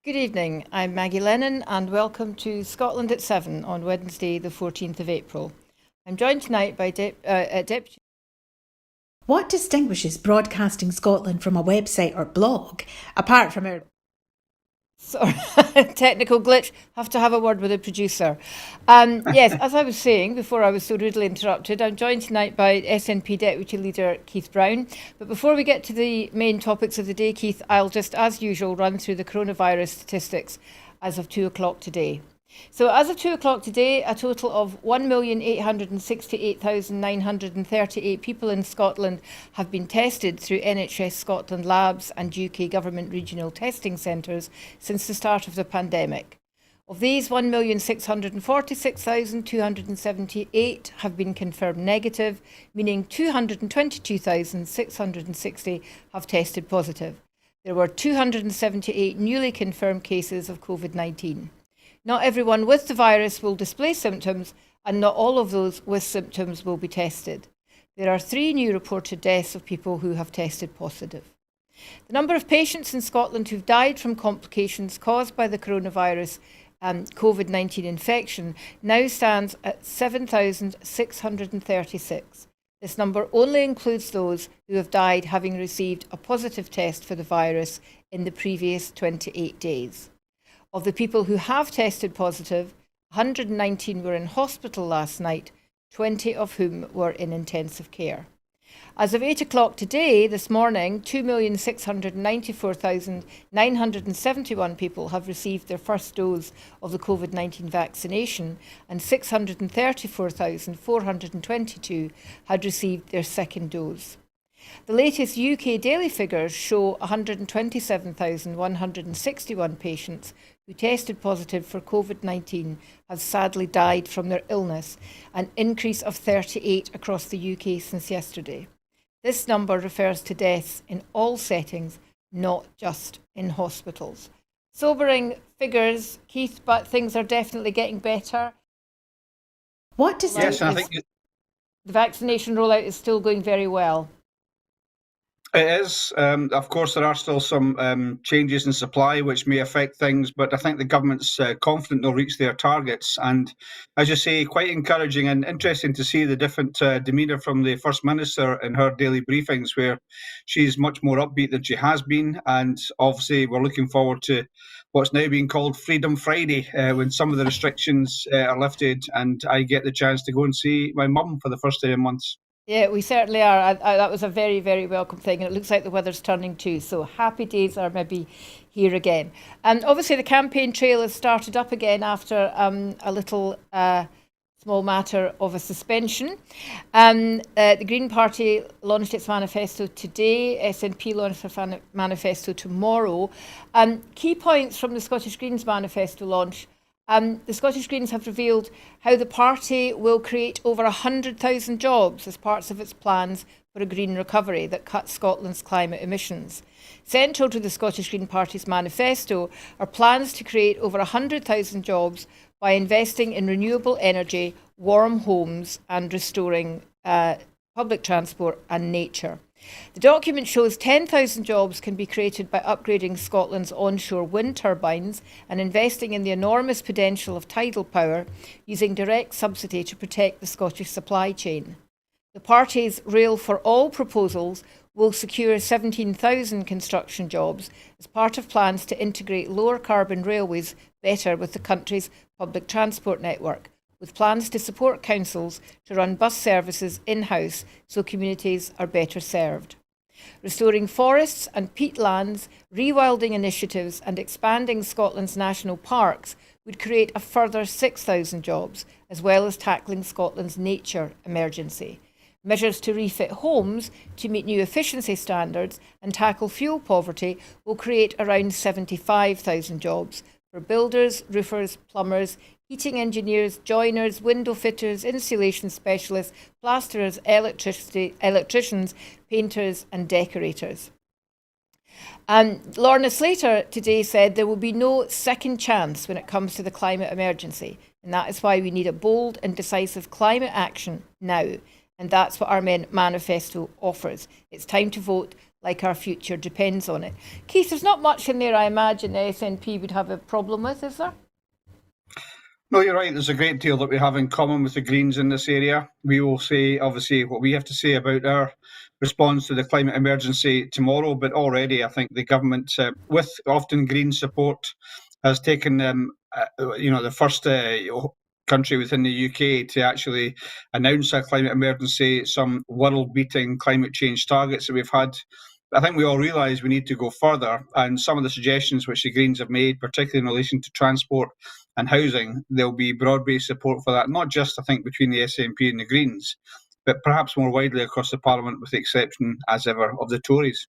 Good evening, I'm Maggie Lennon and welcome to Scotland at 7 on Wednesday the 14th of April. I'm joined tonight by Deputy... What distinguishes Broadcasting Scotland from a website or blog, apart from our... Sorry, technical glitch, have to have a word with the producer. Yes, as I was saying before I was so rudely interrupted, I'm joined tonight by SNP Depute Leader Keith Brown. But before we get to the main topics of the day, Keith, I'll just, as usual, run through the coronavirus statistics as of 2 o'clock today. So as of 2 o'clock today, a total of 1,868,938 people in Scotland have been tested through NHS Scotland labs and UK government regional testing centres since the start of the pandemic. Of these, 1,646,278 have been confirmed negative, meaning 222,660 have tested positive. There were 278 newly confirmed cases of COVID-19. Not everyone with the virus will display symptoms, and not all of those with symptoms will be tested. There are 3 new reported deaths of people who have tested positive. The number of patients in Scotland who've died from complications caused by the coronavirus COVID-19 infection now stands at 7,636. This number only includes those who have died having received a positive test for the virus in the previous 28 days. Of the people who have tested positive, 119 were in hospital last night, 20 of whom were in intensive care. As of 8 o'clock today, this morning, 2,694,971 people have received their first dose of the COVID-19 vaccination, and 634,422 had received their second dose. The latest UK daily figures show 127,161 patients who tested positive for COVID-19 have sadly died from their illness, an increase of 38 across the UK since yesterday. This number refers to deaths in all settings, not just in hospitals. Sobering figures, Keith, but things are definitely getting better. What does Yes, I think the vaccination rollout is still going very well. it is. Of course, there are still some changes in supply which may affect things, but I think the government's confident they'll reach their targets. And as you say, quite encouraging and interesting to see the different demeanour from the First Minister in her daily briefings, where she's much more upbeat than she has been. And obviously, we're looking forward to what's now being called Freedom Friday, when some of the restrictions are lifted and I get the chance to go and see my mum for the first time in months. Yeah, we certainly are. That was a very, very welcome thing. And it looks like the weather's turning too. So happy days are maybe here again. And obviously the campaign trail has started up again after a little small matter of a suspension. The Green Party launched its manifesto today. SNP launched their manifesto tomorrow. Key points from the Scottish Greens manifesto launch. The Scottish Greens have revealed how the party will create over 100,000 jobs as parts of its plans for a green recovery that cuts Scotland's climate emissions. Central to the Scottish Green Party's manifesto are plans to create over 100,000 jobs by investing in renewable energy, warm homes and restoring public transport and nature. The document shows 10,000 jobs can be created by upgrading Scotland's onshore wind turbines and investing in the enormous potential of tidal power using direct subsidy to protect the Scottish supply chain. The party's Rail for All proposals will secure 17,000 construction jobs as part of plans to integrate lower carbon railways better with the country's public transport network, with plans to support councils to run bus services in-house so communities are better served. Restoring forests and peatlands, rewilding initiatives and expanding Scotland's national parks would create a further 6,000 jobs, as well as tackling Scotland's nature emergency. Measures to refit homes to meet new efficiency standards and tackle fuel poverty will create around 75,000 jobs for builders, roofers, plumbers, heating engineers, joiners, window fitters, insulation specialists, plasterers, electricians, painters and decorators. Lorna Slater today said there will be no second chance when it comes to the climate emergency, and that is why we need a bold and decisive climate action now. And that's what our manifesto offers. It's time to vote like our future depends on it. Keith, there's not much in there I imagine the SNP would have a problem with, is there? No, you're right. There's a great deal that we have in common with the Greens in this area. We will say, obviously, what we have to say about our response to the climate emergency tomorrow, but already I think the government, with often Green support, has taken the first country within the UK to actually announce a climate emergency, some world-beating climate change targets that we've had. I think we all realise we need to go further, and some of the suggestions which the Greens have made, particularly in relation to transport and housing, there'll be broad-based support for that, not just, I think, between the SNP and the Greens, but perhaps more widely across the Parliament, with the exception, as ever, of the Tories.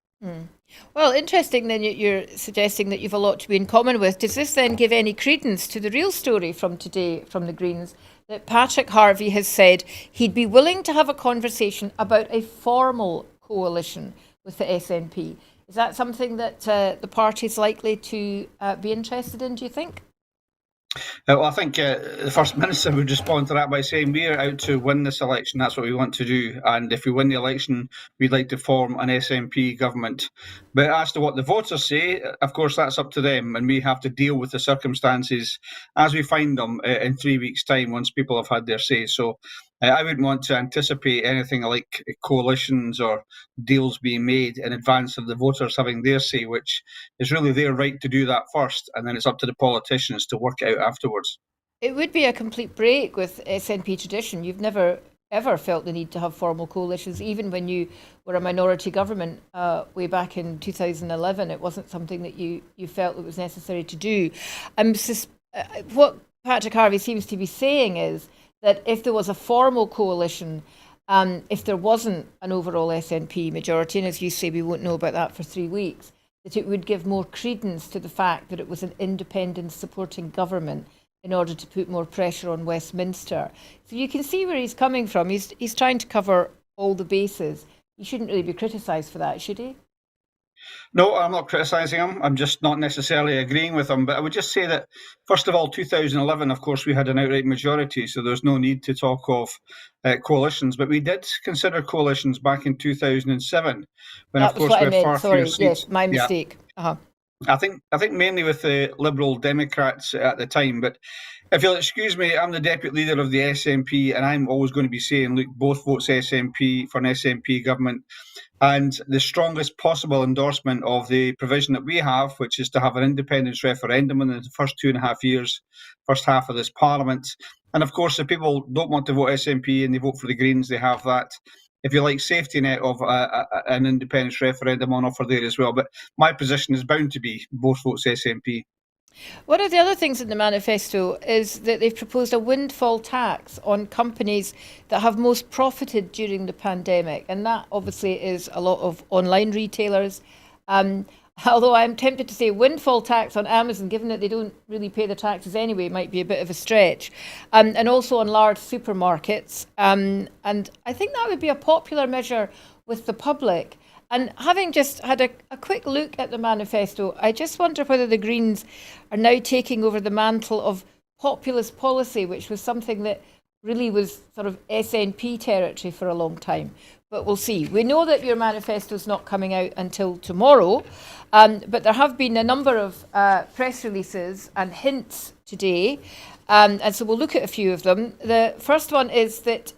Well, interesting then you're suggesting that you've a lot to be in common with. Does this then give any credence to the real story from today from the Greens, that Patrick Harvie has said he'd be willing to have a conversation about a formal coalition with the SNP? Is that something that the party's likely to be interested in, do you think? Well, I think the First Minister would respond to that by saying we're out to win this election. That's what we want to do. And if we win the election, we'd like to form an SNP government. But as to what the voters say, of course, that's up to them. And we have to deal with the circumstances as we find them in 3 weeks' time, once people have had their say. So I wouldn't want to anticipate anything like coalitions or deals being made in advance of the voters having their say, which is really their right to do that first, and then it's up to the politicians to work it out afterwards. It would be a complete break with SNP tradition. You've never ever felt the need to have formal coalitions, even when you were a minority government way back in 2011. It wasn't something that you felt it was necessary to do. What Patrick Harvie seems to be saying is that if there was a formal coalition, if there wasn't an overall SNP majority, and as you say, we won't know about that for 3 weeks, that it would give more credence to the fact that it was an independent supporting government in order to put more pressure on Westminster. So you can see where he's coming from. He's trying to cover all the bases. He shouldn't really be criticised for that, should he? No, I'm not criticising him. I'm just not necessarily agreeing with him. But I would just say that, first of all, 2011, of course, we had an outright majority, so there's no need to talk of coalitions. But we did consider coalitions back in 2007, when, That of was course, what we I had meant. far Sorry, fewer seats. yes, my Yeah. mistake. I think mainly with the Liberal Democrats at the time. But if you'll excuse me, I'm the Depute Leader of the SNP, and I'm always going to be saying, look, both votes SNP for an SNP government. And the strongest possible endorsement of the provision that we have, which is to have an independence referendum in the first 2.5 years, first half of this Parliament. And of course, if people don't want to vote SNP and they vote for the Greens, they have that, if you like, safety net of an independence referendum on offer there as well. But my position is bound to be both votes SNP. One of the other things in the manifesto is that they've proposed a windfall tax on companies that have most profited during the pandemic. And that obviously is a lot of online retailers. Although I'm tempted to say windfall tax on Amazon, given that they don't really pay the taxes anyway, might be a bit of a stretch. And also on large supermarkets. And I think that would be a popular measure with the public. And having just had a quick look at the manifesto, I just wonder whether the Greens are now taking over the mantle of populist policy, which was something that really was sort of SNP territory for a long time. But we'll see. We know that your manifesto is not coming out until tomorrow, but there have been a number of press releases and hints today, and so we'll look at a few of them. The first one is that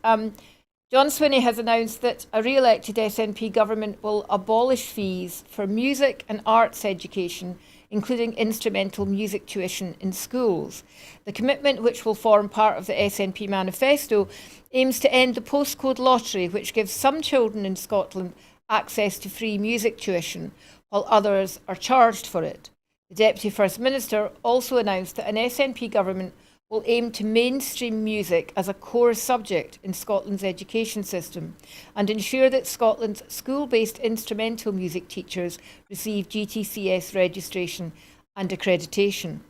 John Swinney has announced that a re-elected SNP government will abolish fees for music and arts education, including instrumental music tuition in schools. The commitment, which will form part of the SNP manifesto, aims to end the postcode lottery, which gives some children in Scotland access to free music tuition, while others are charged for it. The Deputy First Minister also announced that an SNP government will aim to mainstream music as a core subject in Scotland's education system and ensure that Scotland's school-based instrumental music teachers receive GTCS registration and accreditation.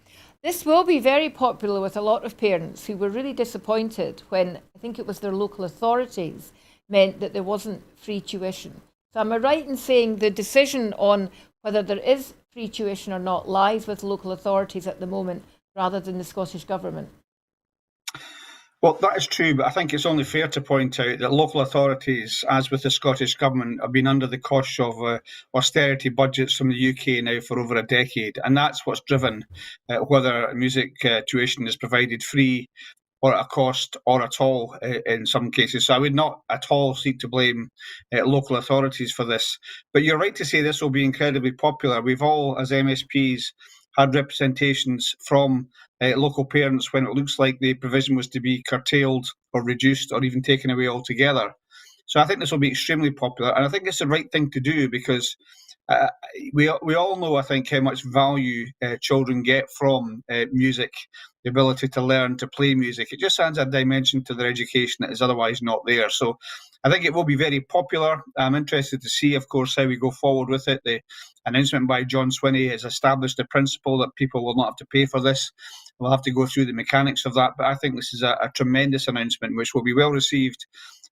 This will be very popular with a lot of parents who were really disappointed when, I think it was their local authorities, meant that there wasn't free tuition. So am I right in saying the decision on whether there is free tuition or not lies with local authorities at the moment, rather than the Scottish Government? Well, that is true, but I think it's only fair to point out that local authorities, as with the Scottish Government, have been under the cosh of austerity budgets from the UK now for over a decade, and that's what's driven whether music tuition is provided free or at a cost or at all in some cases. So I would not at all seek to blame local authorities for this. But you're right to say this will be incredibly popular. We've all, as MSPs, had representations from local parents when it looks like the provision was to be curtailed or reduced or even taken away altogether. So I think this will be extremely popular, and I think it's the right thing to do because we all know, I think, how much value children get from music, the ability to learn to play music. It just adds a dimension to their education that is otherwise not there. So I think it will be very popular. I'm interested to see, of course, how we go forward with it. The announcement by John Swinney has established the principle that people will not have to pay for this. We'll have to go through the mechanics of that. But I think this is a tremendous announcement, which will be well received,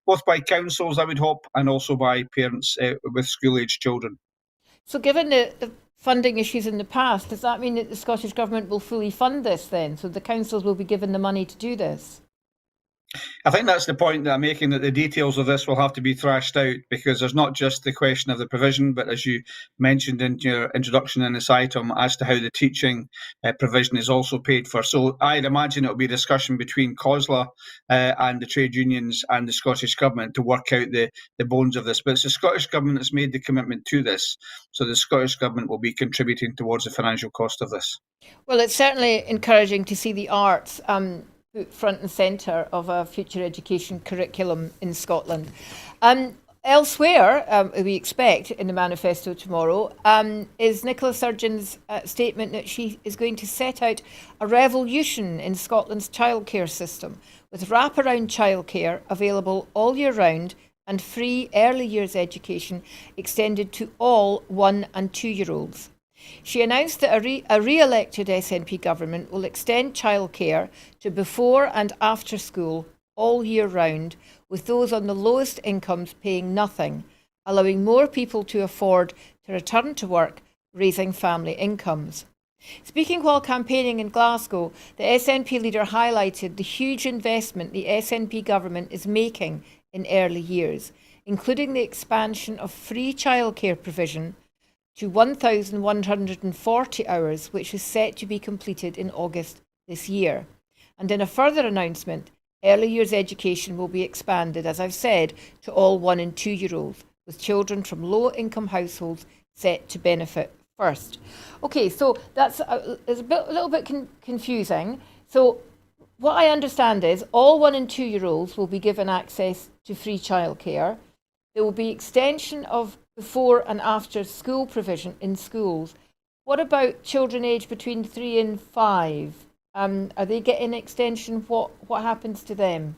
both by councils, I would hope, and also by parents with school-aged children. So given the funding issues in the past, does that mean that the Scottish Government will fully fund this then? So the councils will be given the money to do this? I think that's the point that I'm making, that the details of this will have to be thrashed out, because there's not just the question of the provision, but as you mentioned in your introduction in this item, as to how the teaching provision is also paid for. So I'd imagine it'll be a discussion between COSLA and the trade unions and the Scottish Government to work out the bones of this. But it's the Scottish Government that's made the commitment to this. So the Scottish Government will be contributing towards the financial cost of this. Well, it's certainly encouraging to see the arts put front and centre of a future education curriculum in Scotland. Elsewhere, we expect in the manifesto tomorrow, is Nicola Sturgeon's statement that she is going to set out a revolution in Scotland's childcare system, with wraparound childcare available all year round and free early years education extended to all 1- and 2-year-olds. She announced that a re-elected SNP government will extend childcare to before and after school all year round, with those on the lowest incomes paying nothing, allowing more people to afford to return to work, raising family incomes. Speaking while campaigning in Glasgow, the SNP leader highlighted the huge investment the SNP government is making in early years, including the expansion of free childcare provision to 1,140 hours, which is set to be completed in August this year. And in a further announcement, early years education will be expanded, as I've said, to all 1- and 2-year-olds, with children from low-income households set to benefit first. Okay, so that's a little bit confusing. So what I understand is all 1- and 2-year-olds will be given access to free childcare. There will be extension of before and after school provision in schools. What about children aged between 3 and 5? Are they getting extension? What happens to them?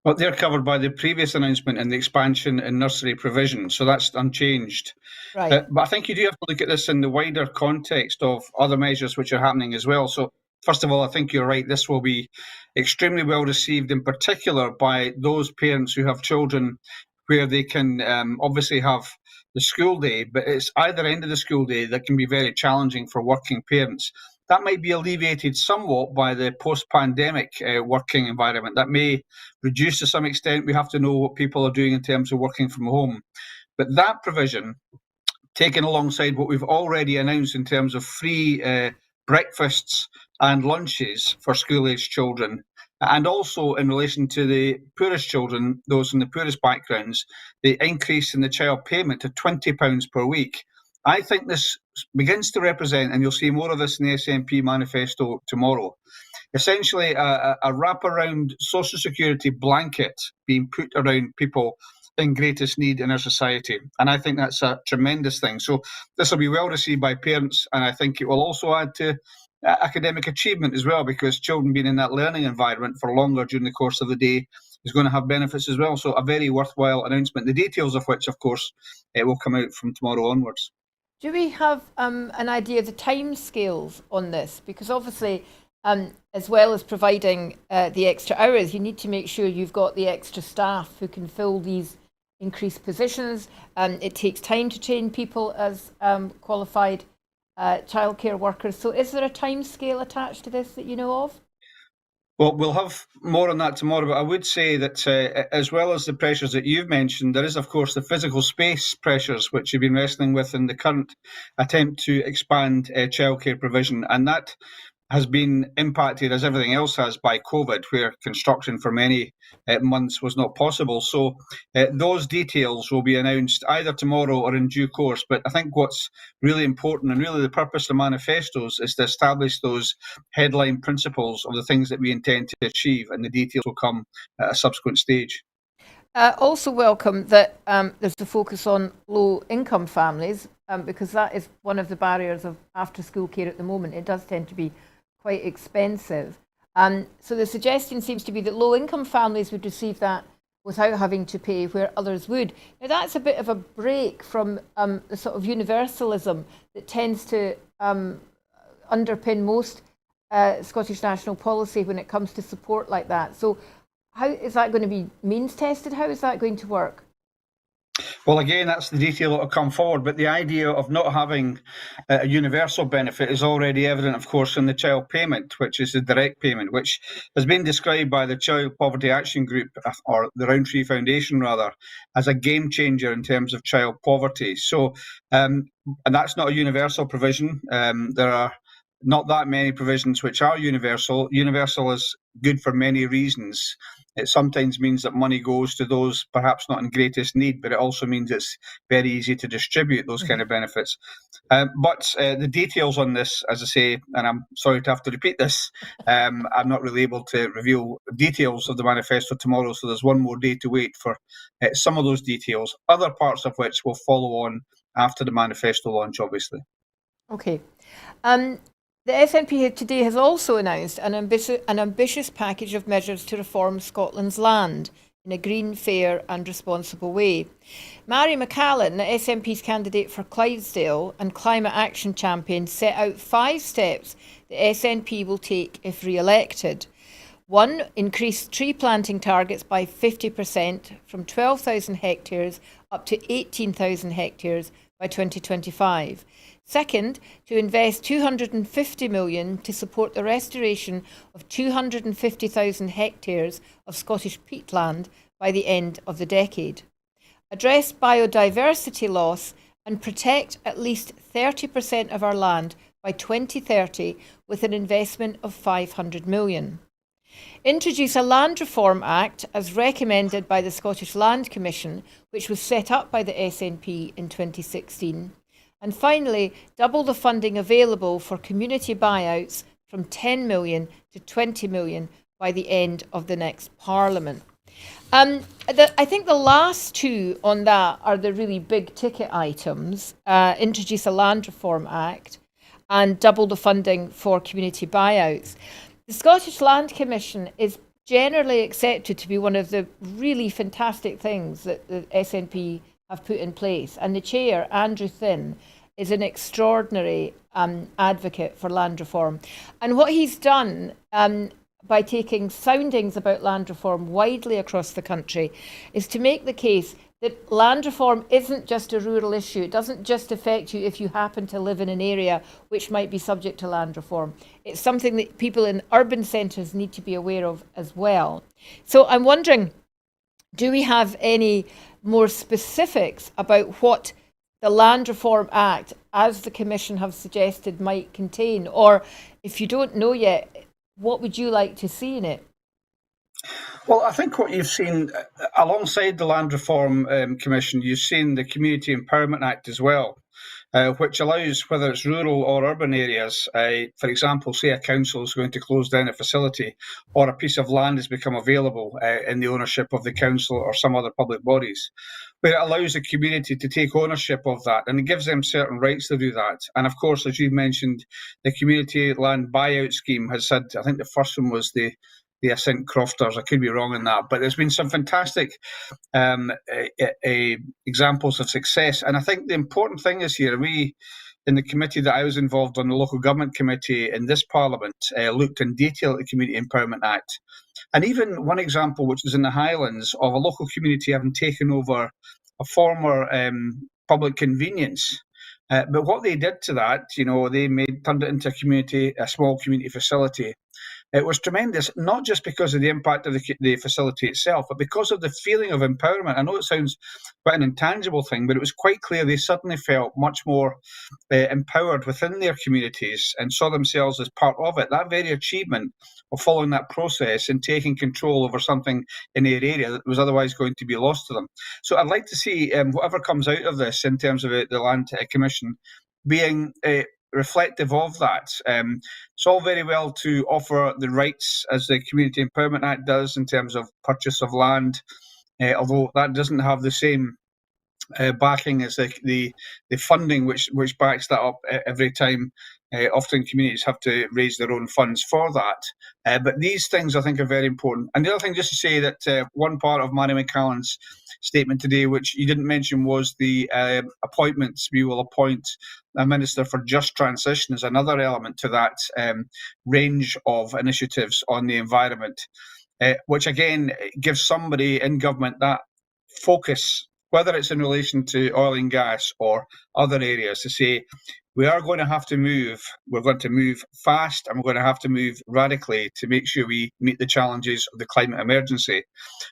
Well, they're covered by the previous announcement and the expansion in nursery provision, so that's unchanged. Right. But I think you do have to look at this in the wider context of other measures which are happening as well. So first of all, I think you're right. This will be extremely well received, in particular by those parents who have children where they can obviously have the school day, but it's either end of the school day that can be very challenging for working parents. That might be alleviated somewhat by the post-pandemic working environment. That may reduce to some extent. We have to know what people are doing in terms of working from home. But that provision, taken alongside what we've already announced in terms of free breakfasts and lunches for school-aged children, and also in relation to the poorest children, those from the poorest backgrounds, the increase in the child payment to £20 per week. I think this begins to represent, and you'll see more of this in the SNP manifesto tomorrow, essentially a wraparound social security blanket being put around people in greatest need in our society. And I think that's a tremendous thing. So this will be well received by parents, and I think it will also add to academic achievement as well, because children being in that learning environment for longer during the course of the day is going to have benefits as well. So a very worthwhile announcement, the details of which, of course, it will come out from tomorrow onwards. Do we have an idea of the timescales on this? Because obviously, as well as providing the extra hours, you need to make sure you've got the extra staff who can fill these increased positions. It takes time to train people as qualified childcare workers. So is there a time scale attached to this that you know of? Well, we'll have more on that tomorrow, but I would say that as well as the pressures that you've mentioned, there is, of course, the physical space pressures which you've been wrestling with in the current attempt to expand childcare provision. And that has been impacted, as everything else has, by COVID, where construction for many months was not possible. So those details will be announced either tomorrow or in due course. But I think what's really important, and really the purpose of manifestos, is to establish those headline principles of the things that we intend to achieve, and the details will come at a subsequent stage. Also welcome that there's a focus on low-income families, because that is one of the barriers of after-school care at the moment. It does tend to be quite expensive. So the suggestion seems to be that low-income families would receive that without having to pay where others would. Now that's a bit of a break from the sort of universalism that tends to underpin most Scottish national policy when it comes to support like that. So how is that going to be means tested? How is that going to work? Well, again, that's the detail that will come forward, but the idea of not having a universal benefit is already evident, of course, in the child payment, which is the direct payment, which has been described by the Child Poverty Action Group, or the Roundtree Foundation rather, as a game changer in terms of child poverty. So, and that's not a universal provision. There are not that many provisions which are universal. Universal is good for many reasons. It sometimes means that money goes to those perhaps not in greatest need, but it also means it's very easy to distribute those kind of benefits. But the details on this, as I say, and I'm sorry to have to repeat this, I'm not really able to reveal details of the manifesto tomorrow, so there's one more day to wait for some of those details, other parts of which will follow on after the manifesto launch, obviously. Okay. The SNP today has also announced an ambitious package of measures to reform Scotland's land in a green, fair and responsible way. Mary McCallan, the SNP's candidate for Clydesdale and climate action champion, set out 5 steps the SNP will take if re-elected. 1. Increase tree planting targets by 50% from 12,000 hectares up to 18,000 hectares by 2025. Second, to invest $250 million to support the restoration of 250,000 hectares of Scottish peatland by the end of the decade. Address biodiversity loss and protect at least 30% of our land by 2030 with an investment of $500 million. Introduce a Land Reform Act as recommended by the Scottish Land Commission, which was set up by the SNP in 2016. And finally, double the funding available for community buyouts from 10 million to 20 million by the end of the next Parliament. I think the last 2 on that are the really big ticket items. Introduce a Land Reform Act and double the funding for community buyouts. The Scottish Land Commission is generally accepted to be one of the really fantastic things that the SNP have put in place. And the chair, Andrew Thinn, is an extraordinary advocate for land reform. And what he's done by taking soundings about land reform widely across the country is to make the case that land reform isn't just a rural issue. It doesn't just affect you if you happen to live in an area which might be subject to land reform. It's something that people in urban centres need to be aware of as well. So I'm wondering, do we have any more specifics about what the Land Reform Act, as the Commission have suggested, might contain? Or if you don't know yet, what would you like to see in it? Well, I think what you've seen alongside the Land Reform Commission, you've seen the Community Empowerment Act as well, which allows, whether it's rural or urban areas, for example, say a council is going to close down a facility or a piece of land has become available in the ownership of the council or some other public bodies, where it allows the community to take ownership of that, and it gives them certain rights to do that. And of course, as you've mentioned, the Community Land Buyout Scheme has had, I think the first one was the Ascent Crofters. I could be wrong in that, but there's been some fantastic examples of success. And I think the important thing is here, we in the committee that I was involved on, the Local Government Committee in this Parliament, looked in detail at the Community Empowerment Act. And even one example, which is in the Highlands, of a local community having taken over a former public convenience. But what they did to that, they turned it into a small community facility. It was tremendous, not just because of the impact of the facility itself, but because of the feeling of empowerment. I know it sounds quite an intangible thing, but it was quite clear they suddenly felt much more empowered within their communities and saw themselves as part of it. That very achievement of following that process and taking control over something in their area that was otherwise going to be lost to them. So I'd like to see whatever comes out of this in terms of the Land Commission being reflective of that. It's all very well to offer the rights as the Community Empowerment Act does in terms of purchase of land, although that doesn't have the same backing as the funding which backs that up every time. Often communities have to raise their own funds for that. But these things I think are very important. And the other thing, just to say that one part of Mary McCallan's statement today, which you didn't mention, was the appointments. We will appoint a Minister for Just Transition as another element to that range of initiatives on the environment, which again gives somebody in government that focus, whether it's in relation to oil and gas or other areas, to say we are going to have to move. We're going to move fast, and we're going to have to move radically to make sure we meet the challenges of the climate emergency.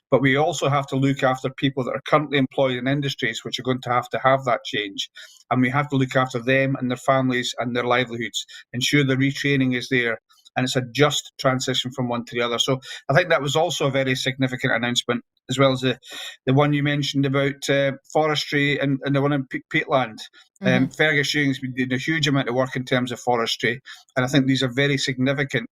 But we also have to look after people that are currently employed in industries which are going to have that change. And we have to look after them and their families and their livelihoods, ensure the retraining is there, and it's a just transition from one to the other. So I think that was also a very significant announcement, as well as the one you mentioned about forestry and the one in peatland. Fergus Ewing's been doing a huge amount of work in terms of forestry, and I think these are very significant.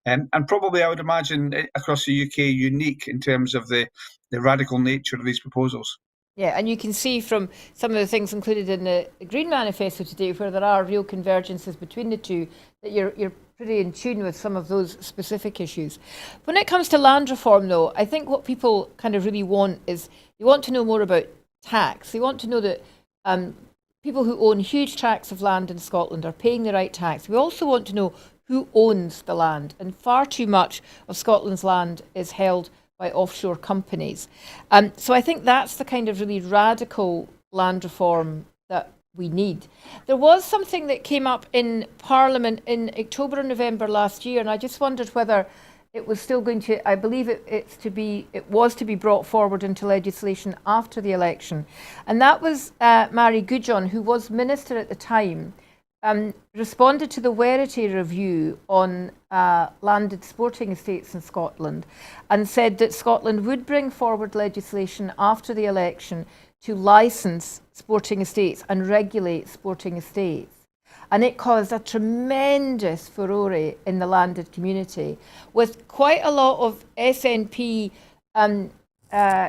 And probably, I would imagine, across the UK, unique in terms of the radical nature of these proposals. Yeah, and you can see from some of the things included in the Green Manifesto today, where there are real convergences between the two, that you're pretty in tune with some of those specific issues. When it comes to land reform, though, I think what people kind of really want is they want to know more about tax. They want to know that people who own huge tracts of land in Scotland are paying the right tax. We also want to know who owns the land, and far too much of Scotland's land is held by offshore companies. So I think that's the kind of really radical land reform that we need. There was something that came up in Parliament in October and November last year, and I just wondered whether it was still going to, I believe it was to be brought forward into legislation after the election. And that was Mary Goujon, who was Minister at the time, responded to the Werity review on landed sporting estates in Scotland, and said that Scotland would bring forward legislation after the election to licence sporting estates and regulate sporting estates. And it caused a tremendous furore in the landed community, with quite a lot of SNP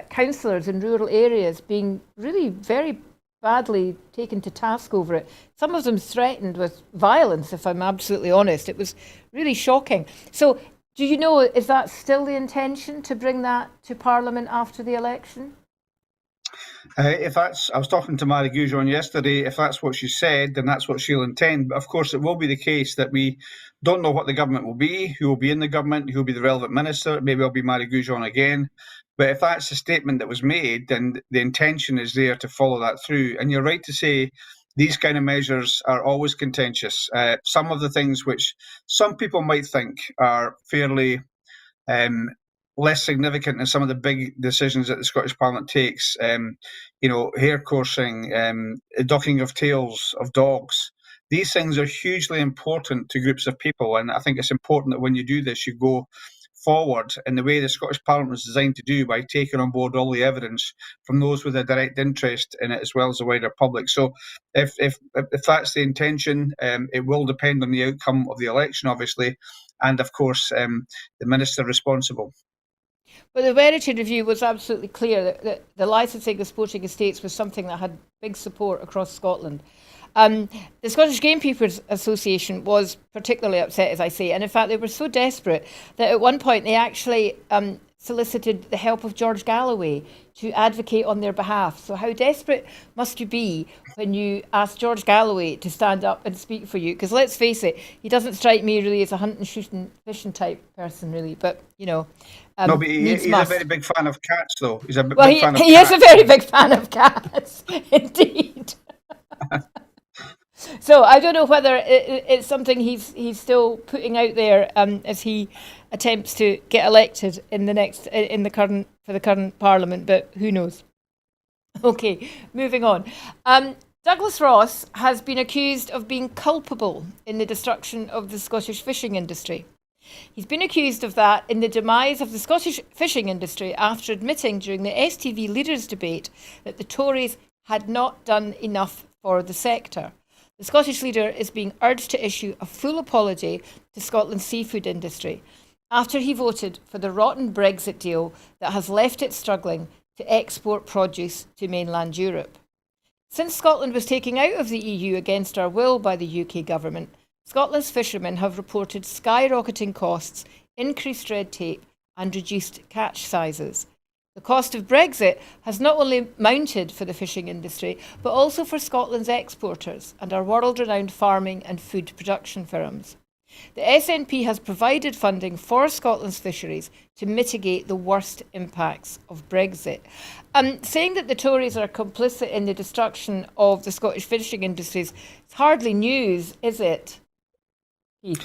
councillors in rural areas being really very badly taken to task over it. Some of them threatened with violence, if I'm absolutely honest. It was really shocking. So do you know, is that still the intention, to bring that to Parliament after the election? I was talking to Mary Goujon yesterday. If that's what she said, then that's what she'll intend. But of course, it will be the case that we don't know what the government will be, who will be in the government, who will be the relevant minister. Maybe it'll be Mary Goujon again. But if that's the statement that was made, then the intention is there to follow that through. And you're right to say these kind of measures are always contentious. Some of the things which some people might think are fairly less significant than some of the big decisions that the Scottish Parliament takes, hair coursing, docking of tails of dogs. These things are hugely important to groups of people, and I think it's important that when you do this, you go forward in the way the Scottish Parliament was designed to do, by taking on board all the evidence from those with a direct interest in it, as well as the wider public. So if that's the intention, it will depend on the outcome of the election, obviously, and of course the minister responsible. But the Werity review was absolutely clear that the licensing of sporting estates was something that had big support across Scotland. The Scottish Gamekeepers Association was particularly upset, as I say, and in fact they were so desperate that at one point they actually solicited the help of George Galloway to advocate on their behalf. So how desperate must you be when you ask George Galloway to stand up and speak for you? Because let's face it, he doesn't strike me really as a hunting, shooting, fishing type person, really. But, no, but he's a very big fan of cats, though. He's a big fan of cats. He is a very big fan of cats, indeed. So I don't know whether it's something he's still putting out there as he attempts to get elected in the current Parliament, but who knows? Okay, moving on. Douglas Ross has been accused of being culpable in the destruction of the Scottish fishing industry. He's been accused of that in the demise of the Scottish fishing industry after admitting during the STV Leaders debate that the Tories had not done enough for the sector. The Scottish leader is being urged to issue a full apology to Scotland's seafood industry after he voted for the rotten Brexit deal that has left it struggling to export produce to mainland Europe. Since Scotland was taken out of the EU against our will by the UK government, Scotland's fishermen have reported skyrocketing costs, increased red tape, and reduced catch sizes. The cost of Brexit has not only mounted for the fishing industry, but also for Scotland's exporters and our world-renowned farming and food production firms. The SNP has provided funding for Scotland's fisheries to mitigate the worst impacts of Brexit. Saying that the Tories are complicit in the destruction of the Scottish fishing industries is hardly news, is it? Keith?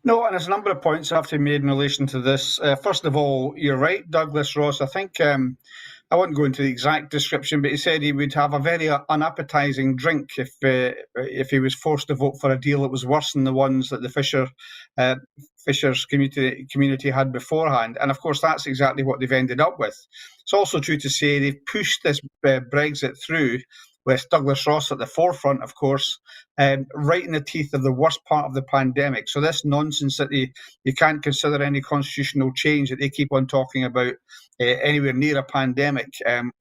No, and there's a number of points I have to be made in relation to this. First of all, you're right, Douglas Ross. I think I won't go into the exact description, but he said he would have a very unappetising drink if he was forced to vote for a deal that was worse than the ones that the fishers community had beforehand. And of course, that's exactly what they've ended up with. It's also true to say they've pushed this Brexit through with Douglas Ross at the forefront, of course, right in the teeth of the worst part of the pandemic. So this nonsense that you can't consider any constitutional change that they keep on talking about anywhere near a pandemic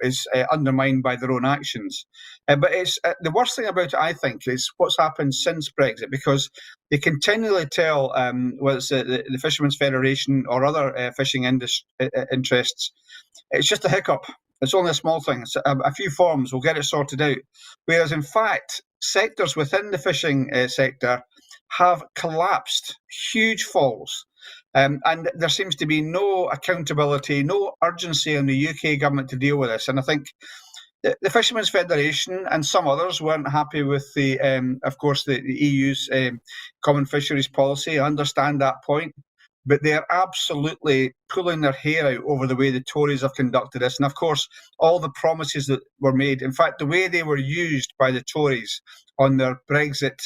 is undermined by their own actions. But it's the worst thing about it, I think, is what's happened since Brexit, because they continually tell whether it's the Fishermen's Federation or other fishing interests, it's just a hiccup. It's only a small thing. It's a few forms, we'll get it sorted out. Whereas, in fact, sectors within the fishing sector have collapsed, huge falls. And there seems to be no accountability, no urgency on the UK government to deal with this. And I think the Fishermen's Federation and some others weren't happy with of course, the EU's common fisheries policy. I understand that point. But they're absolutely pulling their hair out over the way the Tories have conducted this. And of course, all the promises that were made, in fact, the way they were used by the Tories on their Brexit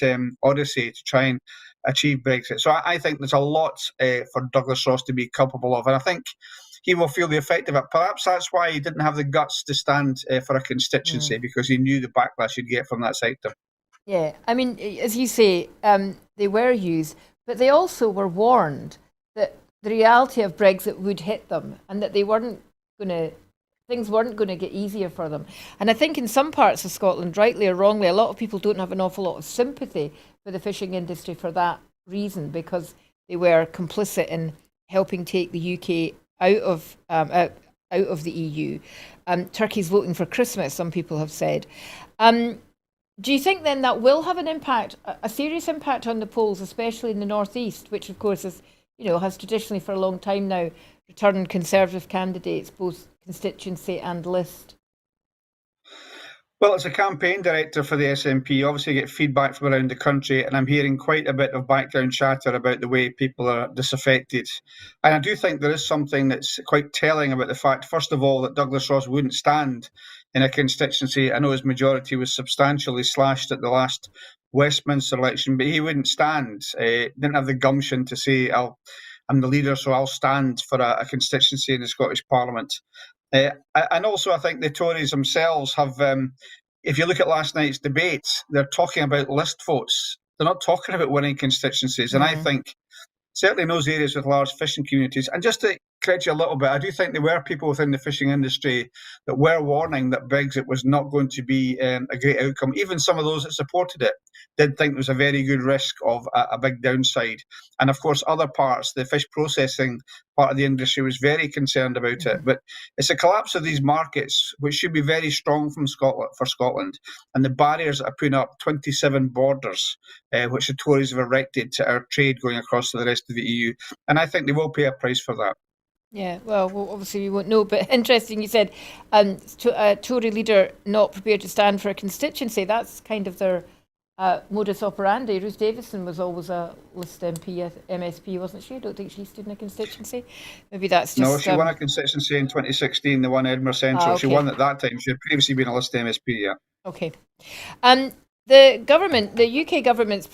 odyssey to try and achieve Brexit. So I think there's a lot for Douglas Ross to be culpable of. And I think he will feel the effect of it. Perhaps that's why he didn't have the guts to stand for a constituency, because he knew the backlash he'd get from that sector. Yeah, I mean, as you say, they were used, but they also were warned that the reality of Brexit would hit them and that things weren't going to get easier for them. And I think in some parts of Scotland, rightly or wrongly, a lot of people don't have an awful lot of sympathy for the fishing industry for that reason, because they were complicit in helping take the UK out of the EU. Turkey's voting for Christmas, some people have said. Do you think then that will have an impact, a serious impact on the polls, especially in the northeast, which of course is, has traditionally for a long time now returned Conservative candidates, both constituency and list? Well, as a campaign director for the SNP, obviously I get feedback from around the country, and I'm hearing quite a bit of background chatter about the way people are disaffected. And I do think there is something that's quite telling about the fact, first of all, that Douglas Ross wouldn't stand in a constituency. I know his majority was substantially slashed at the last Westminster election, but he wouldn't stand. Didn't have the gumption to say, I'm the leader, so I'll stand for a constituency in the Scottish Parliament. And also, I think the Tories themselves have, if you look at last night's debate, they're talking about list votes. They're not talking about winning constituencies. And I think, certainly in those areas with large fishing communities, and just to correct you a little bit, I do think there were people within the fishing industry that were warning that Brexit was not going to be a great outcome. Even some of those that supported it did think there was a very good risk of a big downside. And of course, other parts, the fish processing part of the industry was very concerned about it. But it's a collapse of these markets, which should be very strong for Scotland. And the barriers that are putting up 27 borders, which the Tories have erected to our trade going across to the rest of the EU. And I think they will pay a price for that. Yeah, well, obviously we won't know, but interesting you said a Tory leader not prepared to stand for a constituency. That's kind of their modus operandi. Ruth Davidson was always a list MP, MSP, wasn't she? I don't think she stood in a constituency. Maybe that's just... No, she won a constituency in 2016, the one Edinburgh Central. She won at that time. She had previously been a list MSP, yeah. Okay. The UK government's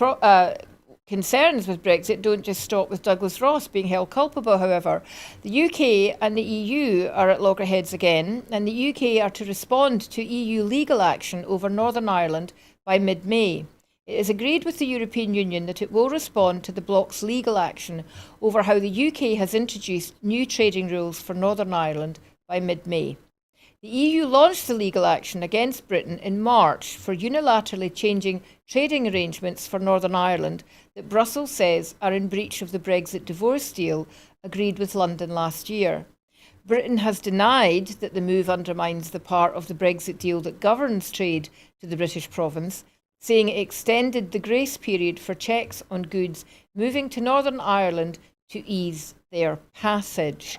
concerns with Brexit don't just stop with Douglas Ross being held culpable, however. The UK and the EU are at loggerheads again, and the UK are to respond to EU legal action over Northern Ireland by mid-May. It is agreed with the European Union that it will respond to the bloc's legal action over how the UK has introduced new trading rules for Northern Ireland by mid-May. The EU launched the legal action against Britain in March for unilaterally changing trading arrangements for Northern Ireland that Brussels says are in breach of the Brexit divorce deal agreed with London last year. Britain has denied that the move undermines the part of the Brexit deal that governs trade to the British province, saying it extended the grace period for checks on goods moving to Northern Ireland to ease their passage.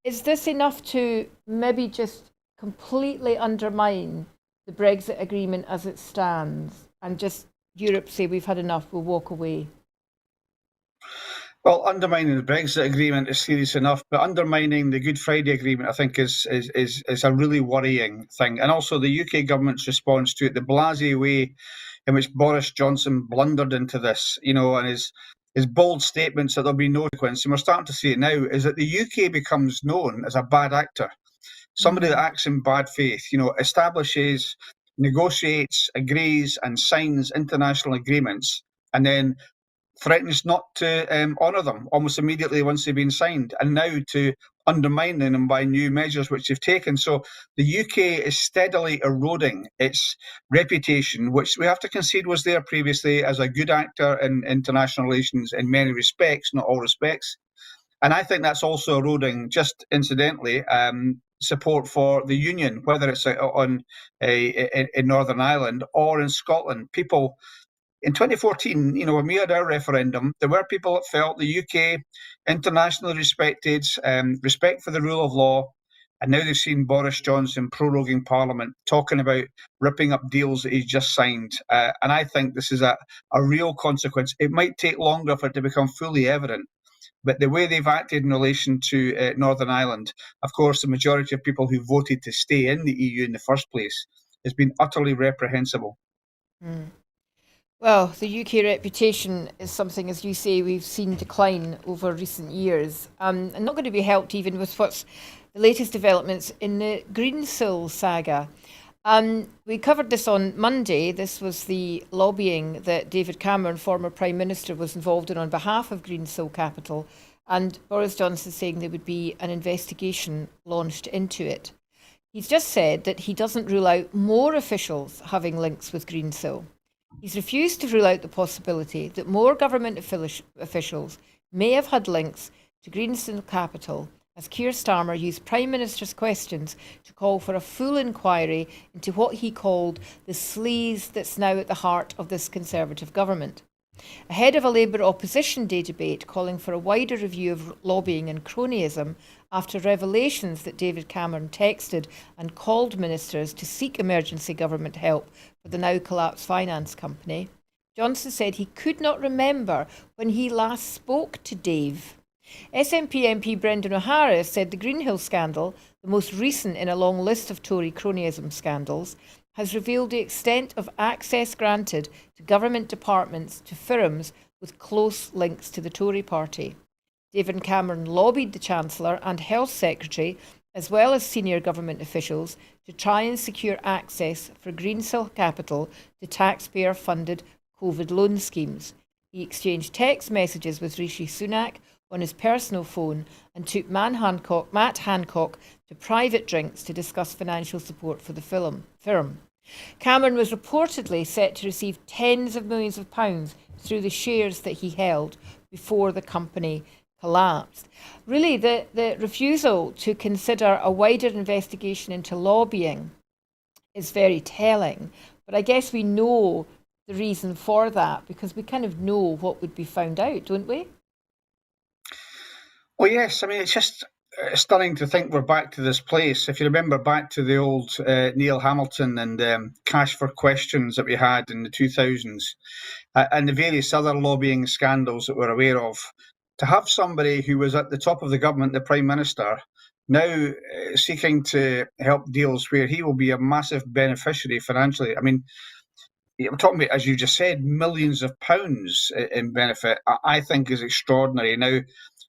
Is this enough to maybe just completely undermine the Brexit agreement as it stands and just Europe say we've had enough, we'll walk away? Well, undermining the Brexit agreement is serious enough, but undermining the Good Friday Agreement, I think, is a really worrying thing. And also the UK government's response to it, the blasé way in which Boris Johnson blundered into this, and his bold statements that there'll be no consequence, and we're starting to see it now, is that the UK becomes known as a bad actor, somebody that acts in bad faith, establishes, negotiates, agrees, and signs international agreements, and then threatens not to honour them almost immediately once they've been signed, and now to undermine them by new measures which they've taken. So the UK is steadily eroding its reputation, which we have to concede was there previously as a good actor in international relations in many respects, not all respects. And I think that's also eroding, just incidentally, support for the Union, whether it's in Northern Ireland or in Scotland. People in 2014, when we had our referendum, there were people that felt the UK internationally respected, respect for the rule of law, and now they've seen Boris Johnson proroguing Parliament, talking about ripping up deals that he's just signed. And I think this is a real consequence. It might take longer for it to become fully evident, but the way they've acted in relation to Northern Ireland, of course, the majority of people who voted to stay in the EU in the first place, has been utterly reprehensible. Well, the UK reputation is something, as you say, we've seen decline over recent years, and not going to be helped even with what's the latest developments in the Greensill saga. We covered this on Monday. This was the lobbying that David Cameron, former Prime Minister, was involved in on behalf of Greensill Capital, and Boris Johnson saying there would be an investigation launched into it. He's just said that he doesn't rule out more officials having links with Greensill. He's refused to rule out the possibility that more government officials may have had links to Greensill Capital, as Keir Starmer used Prime Minister's questions to call for a full inquiry into what he called the sleaze that's now at the heart of this Conservative government. Ahead of a Labour Opposition Day debate calling for a wider review of lobbying and cronyism after revelations that David Cameron texted and called ministers to seek emergency government help for the now collapsed finance company, Johnson said he could not remember when he last spoke to Dave. SNP MP Brendan O'Hara said the Greenhill scandal, the most recent in a long list of Tory cronyism scandals, has revealed the extent of access granted to government departments to firms with close links to the Tory party. David Cameron lobbied the Chancellor and Health Secretary, as well as senior government officials, to try and secure access for Greensill Capital to taxpayer-funded COVID loan schemes. He exchanged text messages with Rishi Sunak on his personal phone and took Matt Hancock to private drinks to discuss financial support for the firm. Cameron was reportedly set to receive tens of millions of pounds through the shares that he held before the company collapsed. Really, the refusal to consider a wider investigation into lobbying is very telling, but I guess we know the reason for that because we kind of know what would be found out, don't we? Well, yes. I mean, it's just stunning to think we're back to this place. If you remember back to the old Neil Hamilton and Cash for Questions that we had in the 2000s, and the various other lobbying scandals that we're aware of, to have somebody who was at the top of the government, the Prime Minister, now seeking to help deals where he will be a massive beneficiary financially. I mean, we're talking about, as you just said, millions of pounds in benefit, I think is extraordinary. Now,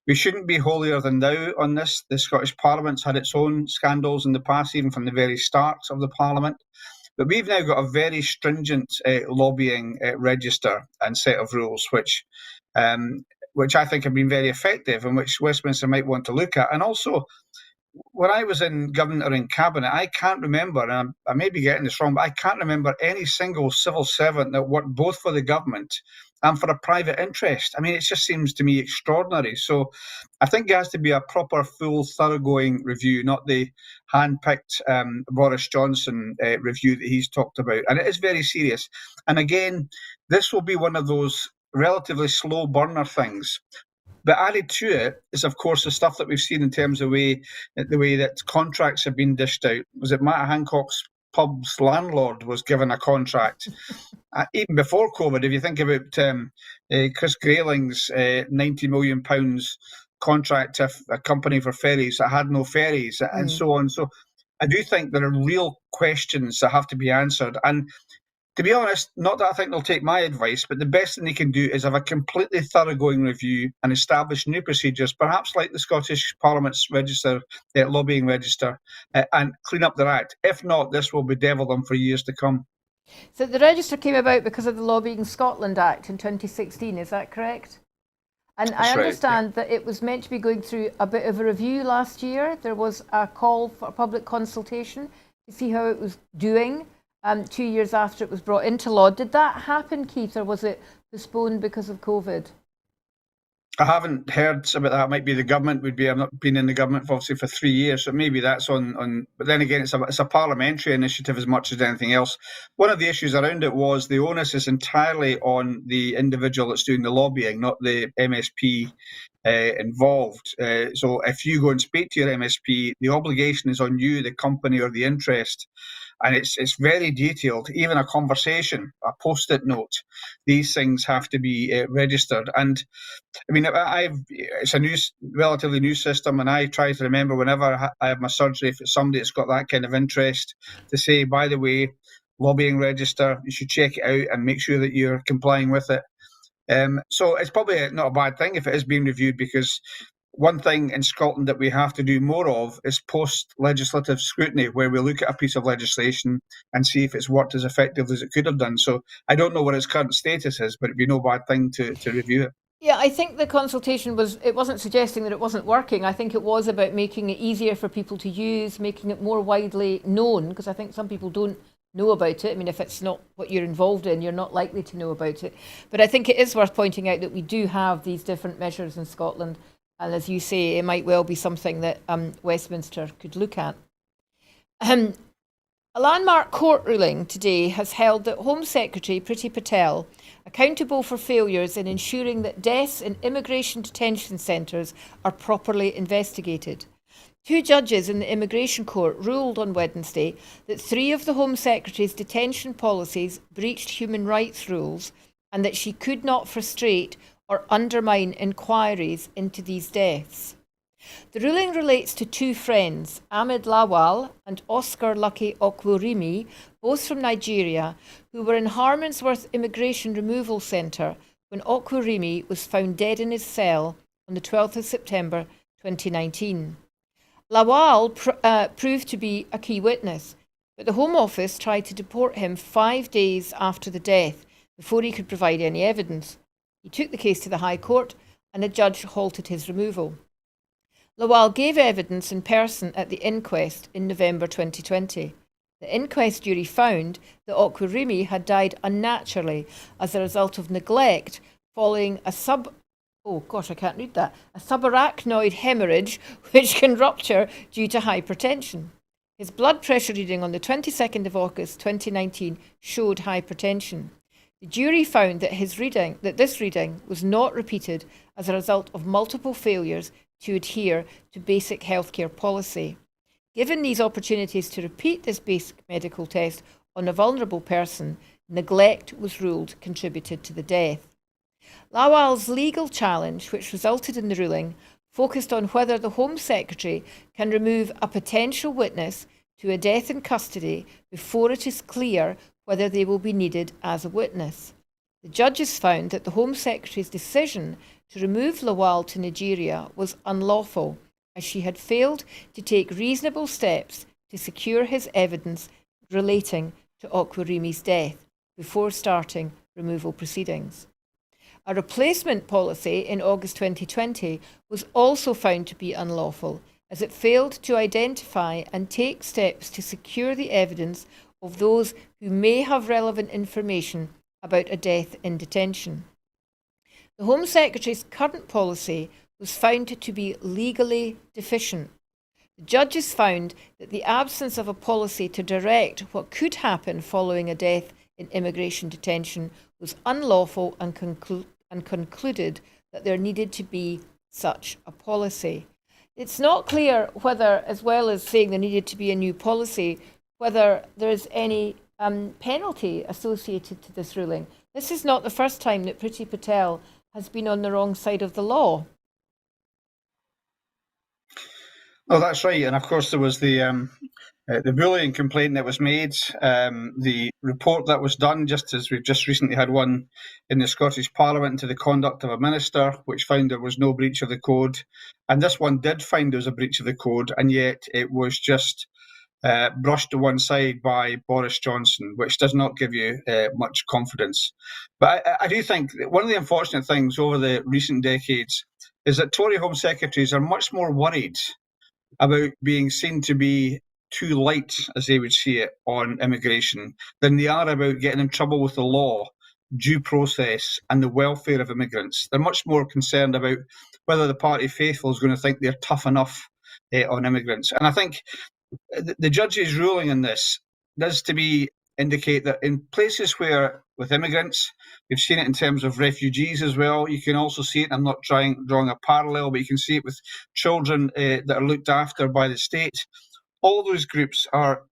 we shouldn't be holier than thou on this. The Scottish Parliament's had its own scandals in the past, even from the very start of the Parliament. But we've now got a very stringent lobbying register and set of rules, which I think have been very effective and which Westminster might want to look at. And also, when I was in government or in cabinet, I can't remember, and I may be getting this wrong, but I can't remember any single civil servant that worked both for the government and for a private interest. I mean, it just seems to me extraordinary. So I think it has to be a proper, full, thoroughgoing review, not the hand-picked Boris Johnson review that he's talked about. And it is very serious. And again, this will be one of those relatively slow burner things. But added to it is, of course, the stuff that we've seen in terms of the way that contracts have been dished out. Was it Matt Hancock's pub's landlord was given a contract? Even before COVID, if you think about Chris Grayling's £90 million contract to a company for ferries that had no ferries, and so on. So I do think there are real questions that have to be answered. And to be honest, not that I think they'll take my advice, but the best thing they can do is have a completely thoroughgoing review and establish new procedures, perhaps like the Scottish Parliament's register, lobbying register, and clean up their act. If not, this will bedevil them for years to come. So the register came about because of the Lobbying Scotland Act in 2016, is that correct? And I understand that it was meant to be going through a bit of a review last year. There was a call for a public consultation to see how it was doing. 2 years after it was brought into law. Did that happen, Keith, or was it postponed because of COVID? I haven't heard about that. It might be the government would be. I've not been in the government for 3 years, so maybe that's on. But then again, it's a parliamentary initiative as much as anything else. One of the issues around it was the onus is entirely on the individual that's doing the lobbying, not the MSP involved. So if you go and speak to your MSP, the obligation is on you, the company or the interest. And it's very detailed. Even a conversation, a post-it note, these things have to be registered. And I mean, it's a relatively new system, and I try to remember whenever I have my surgery, if it's somebody that's got that kind of interest, to say, by the way, lobbying register, you should check it out and make sure that you're complying with it. So it's probably not a bad thing if it is being reviewed, because one thing in Scotland that we have to do more of is post-legislative scrutiny, where we look at a piece of legislation and see if it's worked as effectively as it could have done. So I don't know what its current status is, but it'd be no bad thing to review it. Yeah, I think the consultation wasn't suggesting that it wasn't working. I think it was about making it easier for people to use, making it more widely known, because I think some people don't know about it. I mean, if it's not what you're involved in, you're not likely to know about it. But I think it is worth pointing out that we do have these different measures in Scotland. And as you say, it might well be something that Westminster could look at. A landmark court ruling today has held that Home Secretary Priti Patel, accountable for failures in ensuring that deaths in immigration detention centres are properly investigated. 2 judges in the Immigration Court ruled on Wednesday that 3 of the Home Secretary's detention policies breached human rights rules and that she could not frustrate or undermine inquiries into these deaths. The ruling relates to 2 friends, Ahmed Lawal and Oscar Lucky Okwurimi, both from Nigeria, who were in Harmondsworth Immigration Removal Centre when Okwurimi was found dead in his cell on the 12th of September 2019. Lawal proved to be a key witness, but the Home Office tried to deport him 5 days after the death before he could provide any evidence. He took the case to the High Court and a judge halted his removal. Lawal gave evidence in person at the inquest in November 2020. The inquest jury found that Okwurimi had died unnaturally as a result of neglect following a subarachnoid hemorrhage which can rupture due to hypertension. His blood pressure reading on the 22nd of August 2019 showed hypertension. The jury found that this reading was not repeated as a result of multiple failures to adhere to basic healthcare policy. Given these opportunities to repeat this basic medical test on a vulnerable person, neglect was ruled contributed to the death. Lawal's legal challenge, which resulted in the ruling, focused on whether the Home Secretary can remove a potential witness to a death in custody before it is clear whether they will be needed as a witness. The judges found that the Home Secretary's decision to remove Lawal to Nigeria was unlawful, as she had failed to take reasonable steps to secure his evidence relating to Okwerimi's death before starting removal proceedings. A replacement policy in August 2020 was also found to be unlawful, as it failed to identify and take steps to secure the evidence of those who may have relevant information about a death in detention. The Home Secretary's current policy was found to be legally deficient. The judges found that the absence of a policy to direct what could happen following a death in immigration detention was unlawful and concluded that there needed to be such a policy. It's not clear whether, as well as saying there needed to be a new policy, whether there is any penalty associated to this ruling. This is not the first time that Priti Patel has been on the wrong side of the law. Oh, that's right. And of course, there was the bullying complaint that was made, the report that was done, just as we've just recently had one in the Scottish Parliament into the conduct of a minister, which found there was no breach of the code. And this one did find there was a breach of the code, and yet it was just brushed to one side by Boris Johnson, which does not give you much confidence. But I do think that one of the unfortunate things over the recent decades is that Tory Home Secretaries are much more worried about being seen to be too light, as they would see it, on immigration than they are about getting in trouble with the law, due process, and the welfare of immigrants. They're much more concerned about whether the party faithful is going to think they're tough enough on immigrants. And I think the judge's ruling on this does to be indicate that in places where, with immigrants, we've seen it in terms of refugees as well. You can also see it, I'm not drawing a parallel, but you can see it with children that are looked after by the state. All those groups are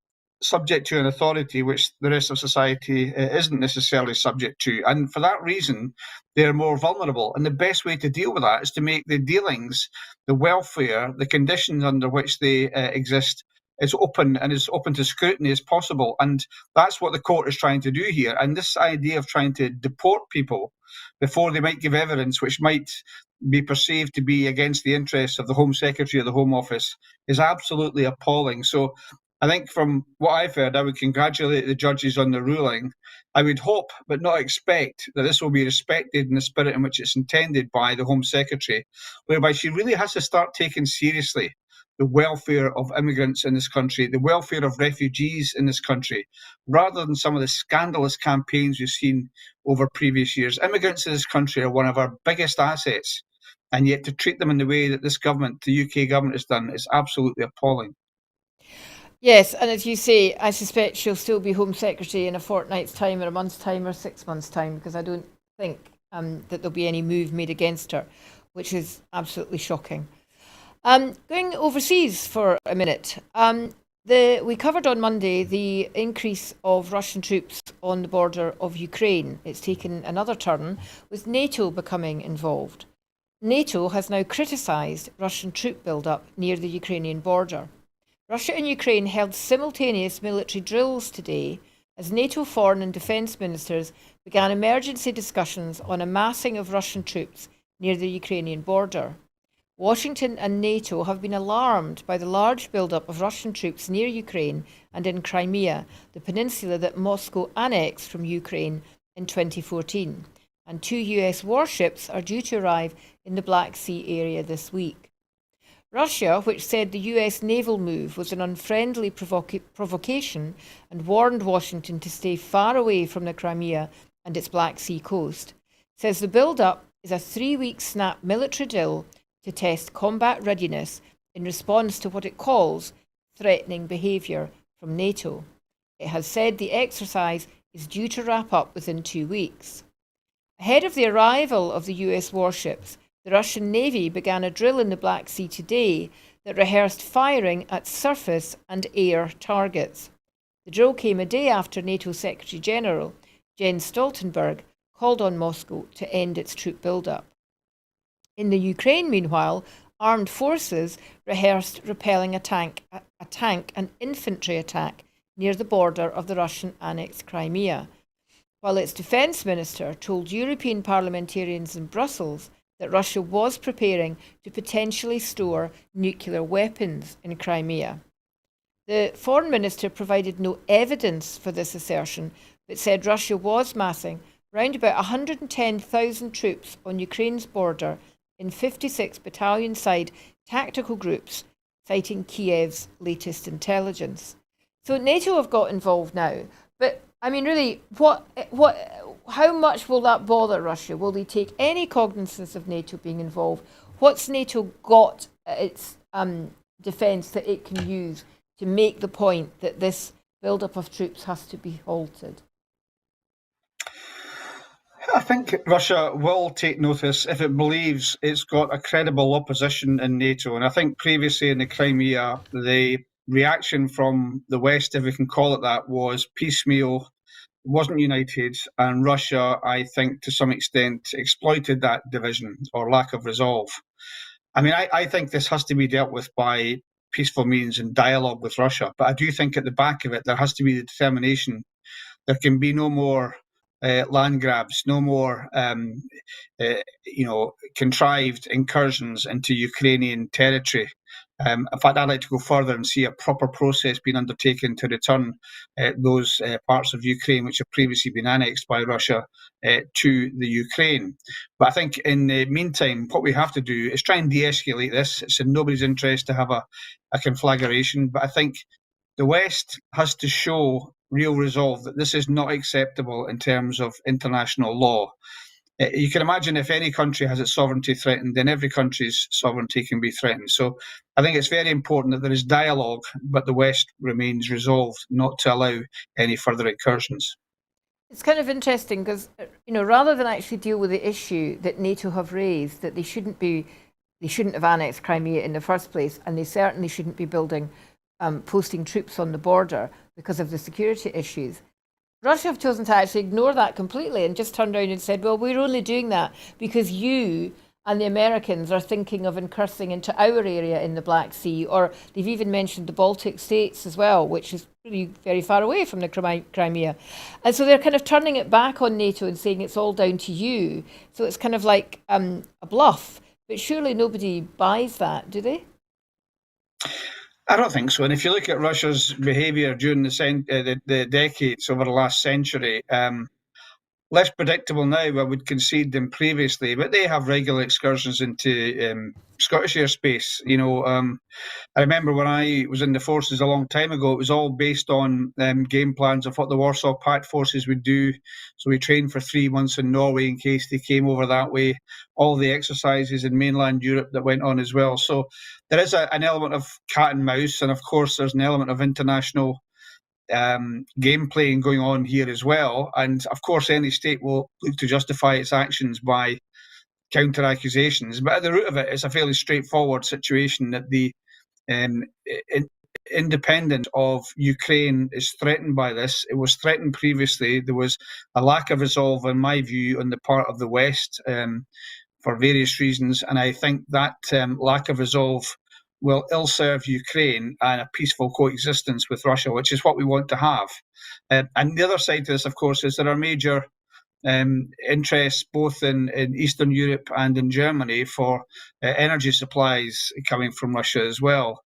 subject to an authority which the rest of society isn't necessarily subject to. And for that reason, they're more vulnerable. And the best way to deal with that is to make the dealings, the welfare, the conditions under which they exist as open and as open to scrutiny as possible. And that's what the court is trying to do here. And this idea of trying to deport people before they might give evidence which might be perceived to be against the interests of the Home Secretary or the Home Office is absolutely appalling. So I think from what I've heard, I would congratulate the judges on the ruling. I would hope, but not expect, that this will be respected in the spirit in which it's intended by the Home Secretary, whereby she really has to start taking seriously the welfare of immigrants in this country, the welfare of refugees in this country, rather than some of the scandalous campaigns we've seen over previous years. Immigrants in this country are one of our biggest assets, and yet to treat them in the way that this government, the UK government, has done is absolutely appalling. Yes, and as you say, I suspect she'll still be Home Secretary in a fortnight's time or a month's time or 6 months' time, because I don't think that there'll be any move made against her, which is absolutely shocking. Going overseas for a minute, we covered on Monday the increase of Russian troops on the border of Ukraine. It's taken another turn, with NATO becoming involved. NATO has now criticised Russian troop build-up near the Ukrainian border. Russia and Ukraine held simultaneous military drills today as NATO foreign and defence ministers began emergency discussions on a massing of Russian troops near the Ukrainian border. Washington and NATO have been alarmed by the large build-up of Russian troops near Ukraine and in Crimea, the peninsula that Moscow annexed from Ukraine in 2014. And 2 US warships are due to arrive in the Black Sea area this week. Russia, which said the US naval move was an unfriendly provocation and warned Washington to stay far away from the Crimea and its Black Sea coast, says the build-up is a 3-week snap military drill to test combat readiness in response to what it calls threatening behaviour from NATO. It has said the exercise is due to wrap up within 2 weeks. Ahead of the arrival of the US warships, the Russian Navy began a drill in the Black Sea today that rehearsed firing at surface and air targets. The drill came a day after NATO Secretary General Jens Stoltenberg called on Moscow to end its troop buildup. In the Ukraine, meanwhile, armed forces rehearsed repelling a tank and infantry attack near the border of the Russian-annexed Crimea, while its defence minister told European parliamentarians in Brussels that Russia was preparing to potentially store nuclear weapons in Crimea. The foreign minister provided no evidence for this assertion, but said Russia was massing round about 110,000 troops on Ukraine's border in 56 battalion-side tactical groups, citing Kiev's latest intelligence. So NATO have got involved now, but I mean, really, how much will that bother Russia? Will they take any cognizance of NATO being involved? What's NATO got at its defence that it can use to make the point that this build-up of troops has to be halted? I think Russia will take notice if it believes it's got a credible opposition in NATO. And I think previously in the Crimea, the reaction from the West, if we can call it that, was piecemeal, wasn't united, and Russia, I think, to some extent, exploited that division or lack of resolve. I mean, I think this has to be dealt with by peaceful means and dialogue with Russia, but I do think at the back of it, there has to be the determination. There can be no more land grabs, no more, contrived incursions into Ukrainian territory. In fact, I'd like to go further and see a proper process being undertaken to return those parts of Ukraine which have previously been annexed by Russia to the Ukraine. But I think in the meantime, what we have to do is try and de-escalate this. It's in nobody's interest to have a conflagration, but I think the West has to show real resolve that this is not acceptable in terms of international law. You can imagine if any country has its sovereignty threatened, then every country's sovereignty can be threatened. So I think it's very important that there is dialogue, but the West remains resolved not to allow any further incursions. It's kind of interesting because, rather than actually deal with the issue that NATO have raised, that they shouldn't have annexed Crimea in the first place, and they certainly shouldn't be posting troops on the border because of the security issues. Russia have chosen to actually ignore that completely and just turned around and said, well, we're only doing that because you and the Americans are thinking of incursing into our area in the Black Sea, or they've even mentioned the Baltic states as well, which is really very far away from the Crimea. And so they're kind of turning it back on NATO and saying it's all down to you. So it's kind of like a bluff. But surely nobody buys that, do they? I don't think so. And if you look at Russia's behaviour during the decades over the last century, less predictable now, I would concede, than previously. But they have regular excursions into Scottish airspace. I remember when I was in the forces a long time ago, it was all based on game plans of what the Warsaw Pact forces would do. So we trained for 3 months in Norway in case they came over that way. All the exercises in mainland Europe that went on as well. So there is an element of cat and mouse, and of course there's an element of international game playing going on here as well. And of course any state will look to justify its actions by counter accusations, but at the root of it, it's a fairly straightforward situation that the independent of Ukraine is threatened by this. It was threatened previously. There was a lack of resolve, in my view, on the part of the West for various reasons, and I think that lack of resolve will ill serve Ukraine and a peaceful coexistence with Russia, which is what we want to have. And the other side to this, of course, is there are major interests both in Eastern Europe and in Germany for energy supplies coming from Russia as well.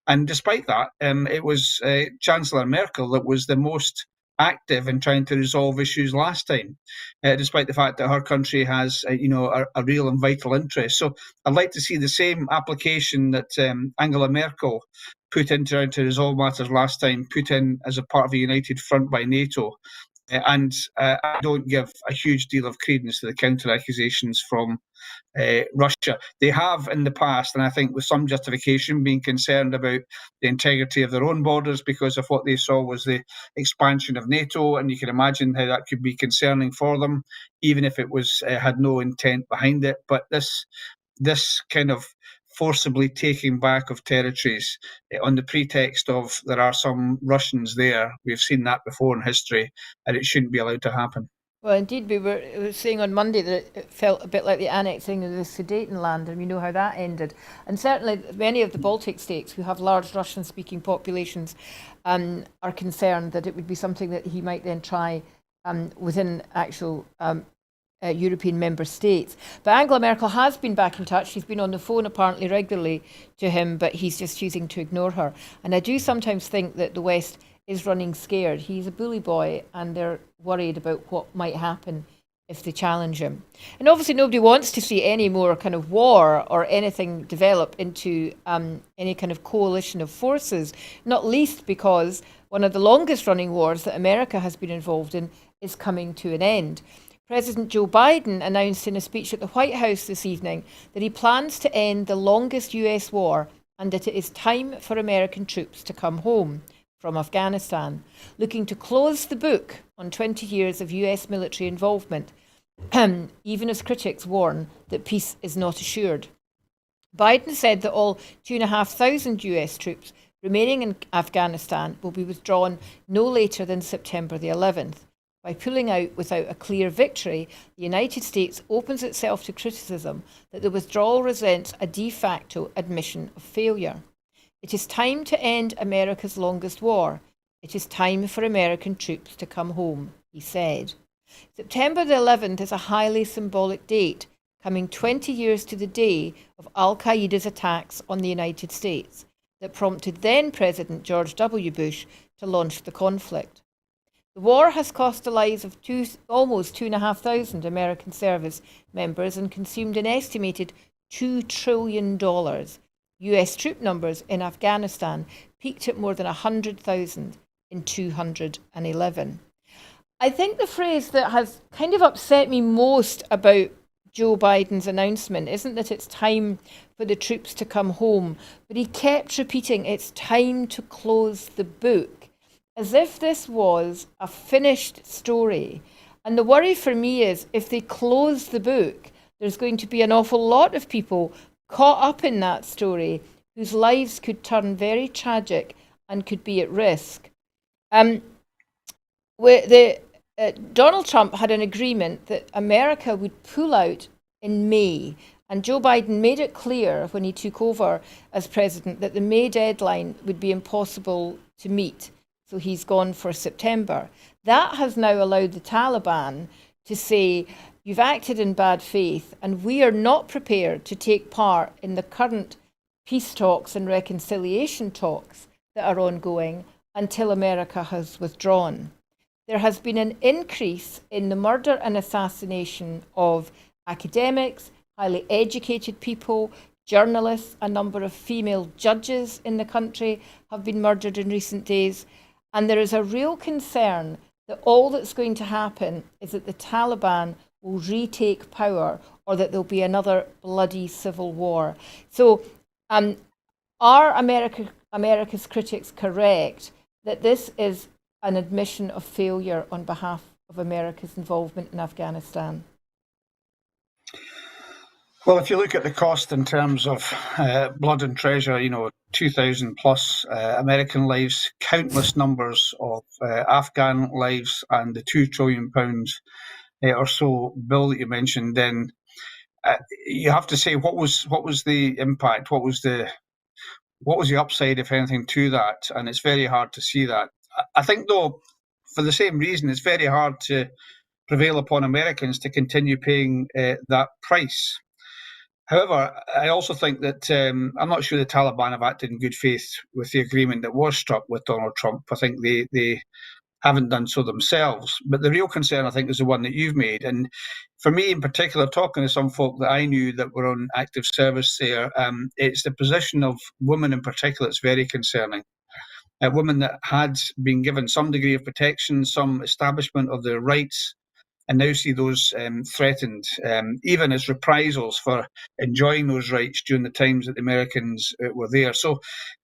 And despite that, it was Chancellor Merkel that was the most active in trying to resolve issues last time, despite the fact that her country has a real and vital interest. So I'd like to see the same application that Angela Merkel put in trying to resolve matters last time, put in as a part of a united front by NATO. And I don't give a huge deal of credence to the counter-accusations from Russia. They have in the past, and I think with some justification, been concerned about the integrity of their own borders because of what they saw was the expansion of NATO, and you can imagine how that could be concerning for them, even if it was had no intent behind it. But this kind of forcibly taking back of territories on the pretext of there are some Russians there, we've seen that before in history, and it shouldn't be allowed to happen. Well, indeed, we were saying on Monday that it felt a bit like the annexing of the Sudetenland, and we know how that ended. And certainly many of the Baltic states who have large Russian-speaking populations are concerned that it would be something that he might then try within actual European member states. But Angela Merkel has been back in touch. She's been on the phone apparently regularly to him, but he's just choosing to ignore her. And I do sometimes think that the West is running scared. He's a bully boy, and they're worried about what might happen if they challenge him. And obviously nobody wants to see any more kind of war or anything develop into any kind of coalition of forces, not least because one of the longest running wars that America has been involved in is coming to an end. President Joe Biden announced in a speech at the White House this evening that he plans to end the longest US war and that it is time for American troops to come home from Afghanistan, looking to close the book on 20 years of US military involvement, even as critics warn that peace is not assured. Biden said that all 2,500 US troops remaining in Afghanistan will be withdrawn no later than September the 11th. By pulling out without a clear victory, the United States opens itself to criticism that the withdrawal represents a de facto admission of failure. It is time to end America's longest war. It is time for American troops to come home, he said. September the 11th is a highly symbolic date, coming 20 years to the day of Al-Qaeda's attacks on the United States that prompted then President George W. Bush to launch the conflict. The war has cost the lives of almost 2,500 American service members and consumed an estimated $2 trillion. US troop numbers in Afghanistan peaked at more than 100,000 in 2011. I think the phrase that has kind of upset me most about Joe Biden's announcement isn't that it's time for the troops to come home, but he kept repeating it's time to close the book, as if this was a finished story. And the worry for me is if they close the book, there's going to be an awful lot of people caught up in that story whose lives could turn very tragic and could be at risk. Donald Trump had an agreement that America would pull out in May, and Joe Biden made it clear when he took over as president that the May deadline would be impossible to meet, so he's gone for September. That has now allowed the Taliban to say, you've acted in bad faith, and we are not prepared to take part in the current peace talks and reconciliation talks that are ongoing until America has withdrawn. There has been an increase in the murder and assassination of academics, highly educated people, journalists. A number of female judges in the country have been murdered in recent days. And there is a real concern that all that's going to happen is that the Taliban will retake power or that there'll be another bloody civil war. So are America's critics correct that this is an admission of failure on behalf of America's involvement in Afghanistan? Well, if you look at the cost in terms of blood and treasure, 2,000 plus American lives, countless numbers of Afghan lives, and the £2 trillion or so bill that you mentioned, then you have to say what was the impact, what was the upside, if anything, to that, and it's very hard to see that. I think, though, for the same reason, it's very hard to prevail upon Americans to continue paying that price. However, I also think that I'm not sure the Taliban have acted in good faith with the agreement that was struck with Donald Trump. I think they haven't done so themselves. But the real concern, I think, is the one that you've made. And for me in particular, talking to some folk that I knew that were on active service there, it's the position of women in particular that's very concerning. women that had been given some degree of protection, some establishment of their rights, and now see those threatened, even as reprisals for enjoying those rights during the times that the Americans were there. So,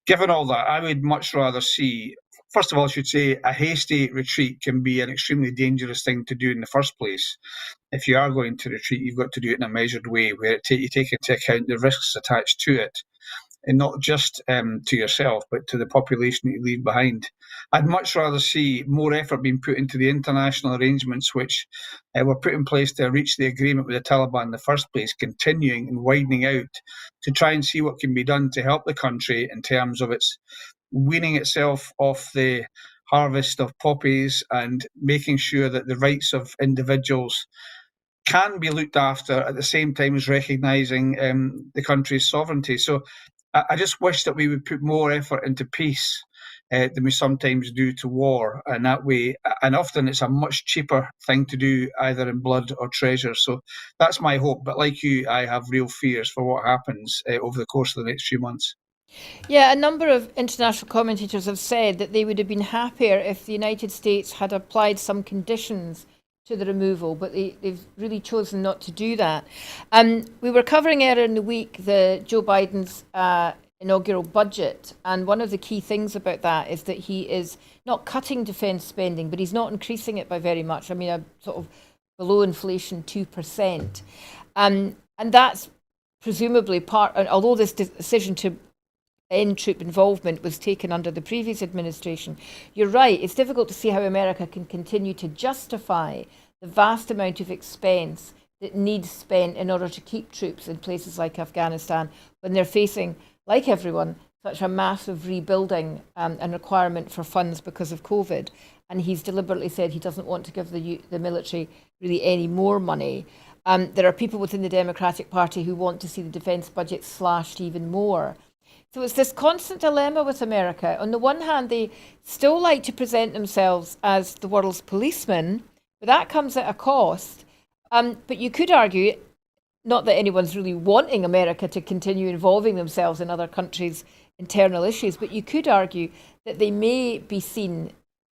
given all that, I would much rather see, first of all, I should say, a hasty retreat can be an extremely dangerous thing to do in the first place. If you are going to retreat, you've got to do it in a measured way where you take into account the risks attached to it, and not just to yourself, but to the population that you leave behind. I'd much rather see more effort being put into the international arrangements which were put in place to reach the agreement with the Taliban in the first place, continuing and widening out to try and see what can be done to help the country in terms of its weaning itself off the harvest of poppies and making sure that the rights of individuals can be looked after at the same time as recognising the country's sovereignty. So I just wish that we would put more effort into peace than we sometimes do to war, and that way, and often it's a much cheaper thing to do either in blood or treasure. So that's my hope. But like you, I have real fears for what happens over the course of the next few months. Yeah, a number of international commentators have said that they would have been happier if the United States had applied some conditions to the removal, but they've really chosen not to do that. We were covering earlier in the week the Joe Biden's inaugural budget, and one of the key things about that is that he is not cutting defence spending, but he's not increasing it by very much. I mean, a sort of below inflation 2%. And that's presumably part, although this decision to end troop involvement was taken under the previous administration, you're right, it's difficult to see how America can continue to justify the vast amount of expense that needs spent in order to keep troops in places like Afghanistan when they're facing, like everyone, such a massive rebuilding and requirement for funds because of COVID. And he's deliberately said he doesn't want to give the military really any more money. There are people within the Democratic Party who want to see the defence budget slashed even more. So it's this constant dilemma with America. On the one hand, they still like to present themselves as the world's policemen, but that comes at a cost. But you could argue, not that anyone's really wanting America to continue involving themselves in other countries' internal issues, but you could argue that they may be seen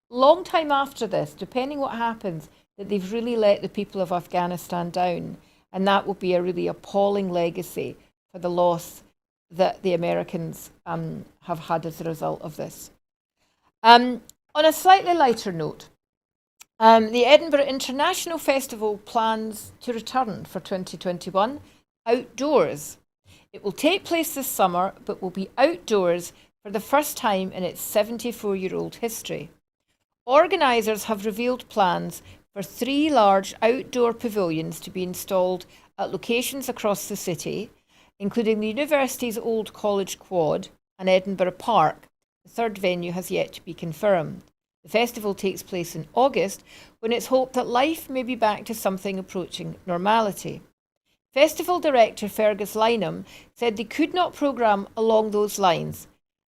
long time after this, depending what happens, that they've really let the people of Afghanistan down. And that will be a really appalling legacy for the loss that the Americans have had as a result of this. On a slightly lighter note, the Edinburgh International Festival plans to return for 2021 outdoors. It will take place this summer, but will be outdoors for the first time in its 74-year-old history. Organisers have revealed plans for 3 large outdoor pavilions to be installed at locations across the city, including the university's Old College Quad and Edinburgh Park. The third venue has yet to be confirmed. The festival takes place in August, when it's hoped that life may be back to something approaching normality. Festival director Fergus Lynham said they could not programme along those lines.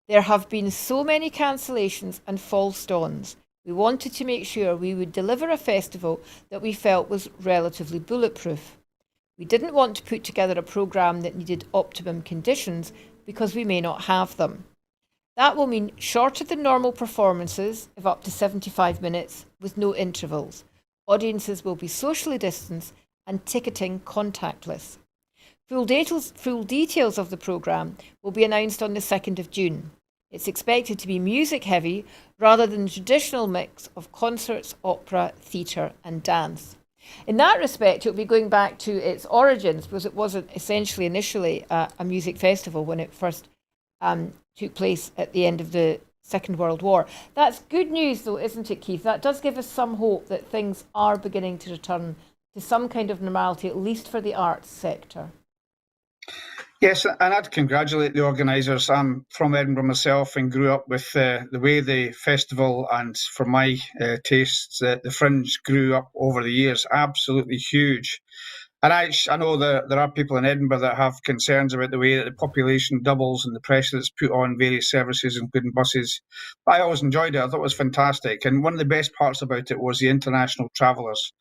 There have been so many cancellations and false dawns. We wanted to make sure we would deliver a festival that we felt was relatively bulletproof. We didn't want to put together a programme that needed optimum conditions because we may not have them. That will mean shorter than normal performances of up to 75 minutes with no intervals. Audiences will be socially distanced and ticketing contactless. Full details of the programme will be announced on the 2nd of June. It's expected to be music heavy rather than the traditional mix of concerts, opera, theatre and dance. In that respect, it will be going back to its origins, because it wasn't essentially initially a music festival when it first took place at the end of the Second World War. That's good news, though, isn't it, Keith? That does give us some hope that things are beginning to return to some kind of normality, at least for the arts sector. Yes, and I'd congratulate the organisers. I'm from Edinburgh myself and grew up with the way the festival, and for my tastes, the Fringe grew up over the years. Absolutely huge. And I know there are people in Edinburgh that have concerns about the way that the population doubles and the pressure that's put on various services, including buses. But I always enjoyed it. I thought it was fantastic. And one of the best parts about it was the international travellers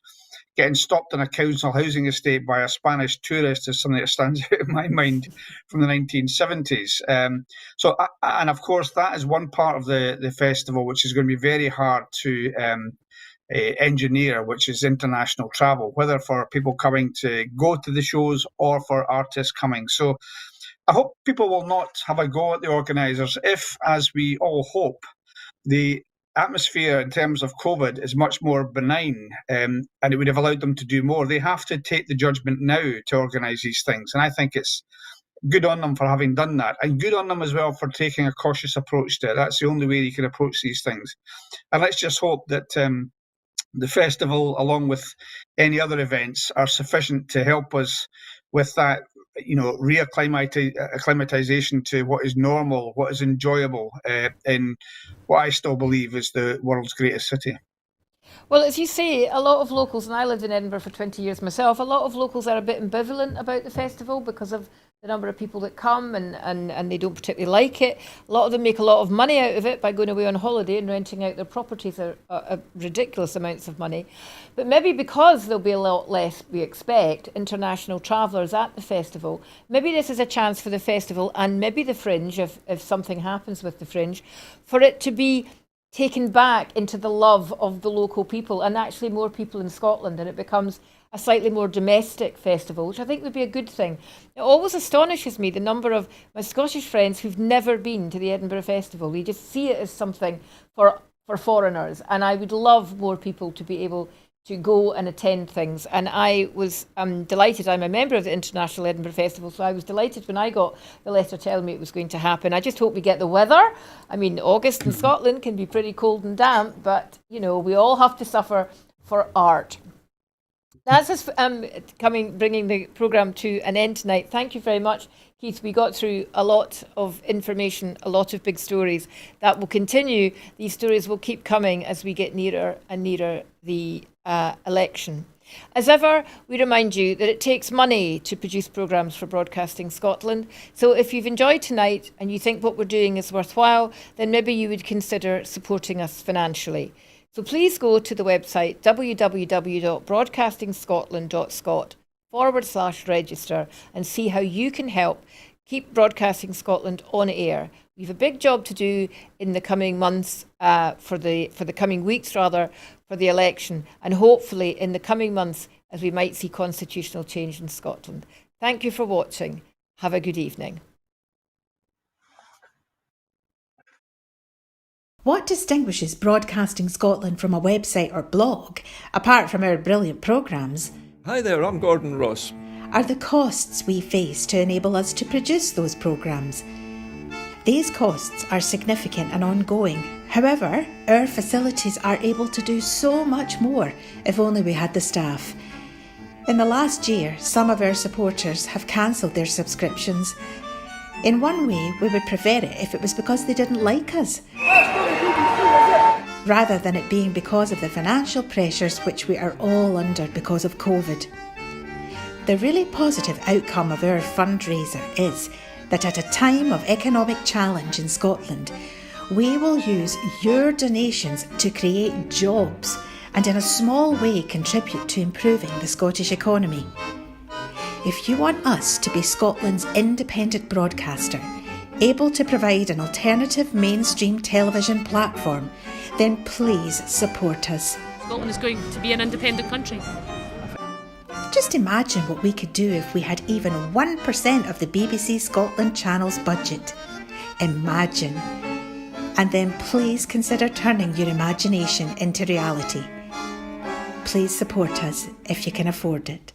getting stopped in a council housing estate by a Spanish tourist is something that stands out in my mind from the 1970s. And of course, that is one part of the festival which is going to be very hard to engineer, which is international travel, whether for people coming to go to the shows or for artists coming. So I hope people will not have a go at the organisers if, as we all hope, the atmosphere in terms of COVID is much more benign, and it would have allowed them to do more. They have to take the judgment now to organise these things, and I think it's good on them for having done that, and good on them as well for taking a cautious approach to it. That's the only way you can approach these things. And let's just hope that the festival, along with any other events, are sufficient to help us with that, reacclimatization to what is normal, what is enjoyable in what I still believe is the world's greatest city. Well, as you say, a lot of locals, and I lived in Edinburgh for 20 years myself, a lot of locals are a bit ambivalent about the festival because of the number of people that come and they don't particularly like it. A lot of them make a lot of money out of it by going away on holiday and renting out their properties at ridiculous amounts of money. But maybe because there'll be a lot less, we expect, international travellers at the festival, maybe this is a chance for the festival and maybe the Fringe, if something happens with the Fringe, for it to be taken back into the love of the local people and actually more people in Scotland, and it becomes a slightly more domestic festival, which I think would be a good thing. It always astonishes me the number of my Scottish friends who've never been to the Edinburgh Festival. We just see it as something for foreigners, and I would love more people to be able to go and attend things. And I was delighted. I'm a member of the International Edinburgh Festival, so I was delighted when I got the letter telling me it was going to happen. I just hope we get the weather. I mean, August in Scotland can be pretty cold and damp, but, we all have to suffer for art. That's us bringing the programme to an end tonight. Thank you very much, Keith. We got through a lot of information, a lot of big stories. That will continue. These stories will keep coming as we get nearer and nearer the election. As ever, we remind you that it takes money to produce programmes for Broadcasting Scotland. So if you've enjoyed tonight and you think what we're doing is worthwhile, then maybe you would consider supporting us financially. So please go to the website www.broadcastingscotland.scot/register and see how you can help keep Broadcasting Scotland on air. We have a big job to do in the coming months, for the coming weeks rather, for the election, and hopefully in the coming months as we might see constitutional change in Scotland. Thank you for watching. Have a good evening. What distinguishes Broadcasting Scotland from a website or blog, apart from our brilliant programmes? Hi there, I'm Gordon Ross. Are the costs we face to enable us to produce those programmes. These costs are significant and ongoing. However, our facilities are able to do so much more if only we had the staff. In the last year, some of our supporters have cancelled their subscriptions. In one way, we would prefer it if it was because they didn't like us, rather than it being because of the financial pressures which we are all under because of COVID. The really positive outcome of our fundraiser is that at a time of economic challenge in Scotland, we will use your donations to create jobs and in a small way contribute to improving the Scottish economy. If you want us to be Scotland's independent broadcaster, able to provide an alternative mainstream television platform, then please support us. Scotland is going to be an independent country. Just imagine what we could do if we had even 1% of the BBC Scotland channel's budget. Imagine. And then please consider turning your imagination into reality. Please support us if you can afford it.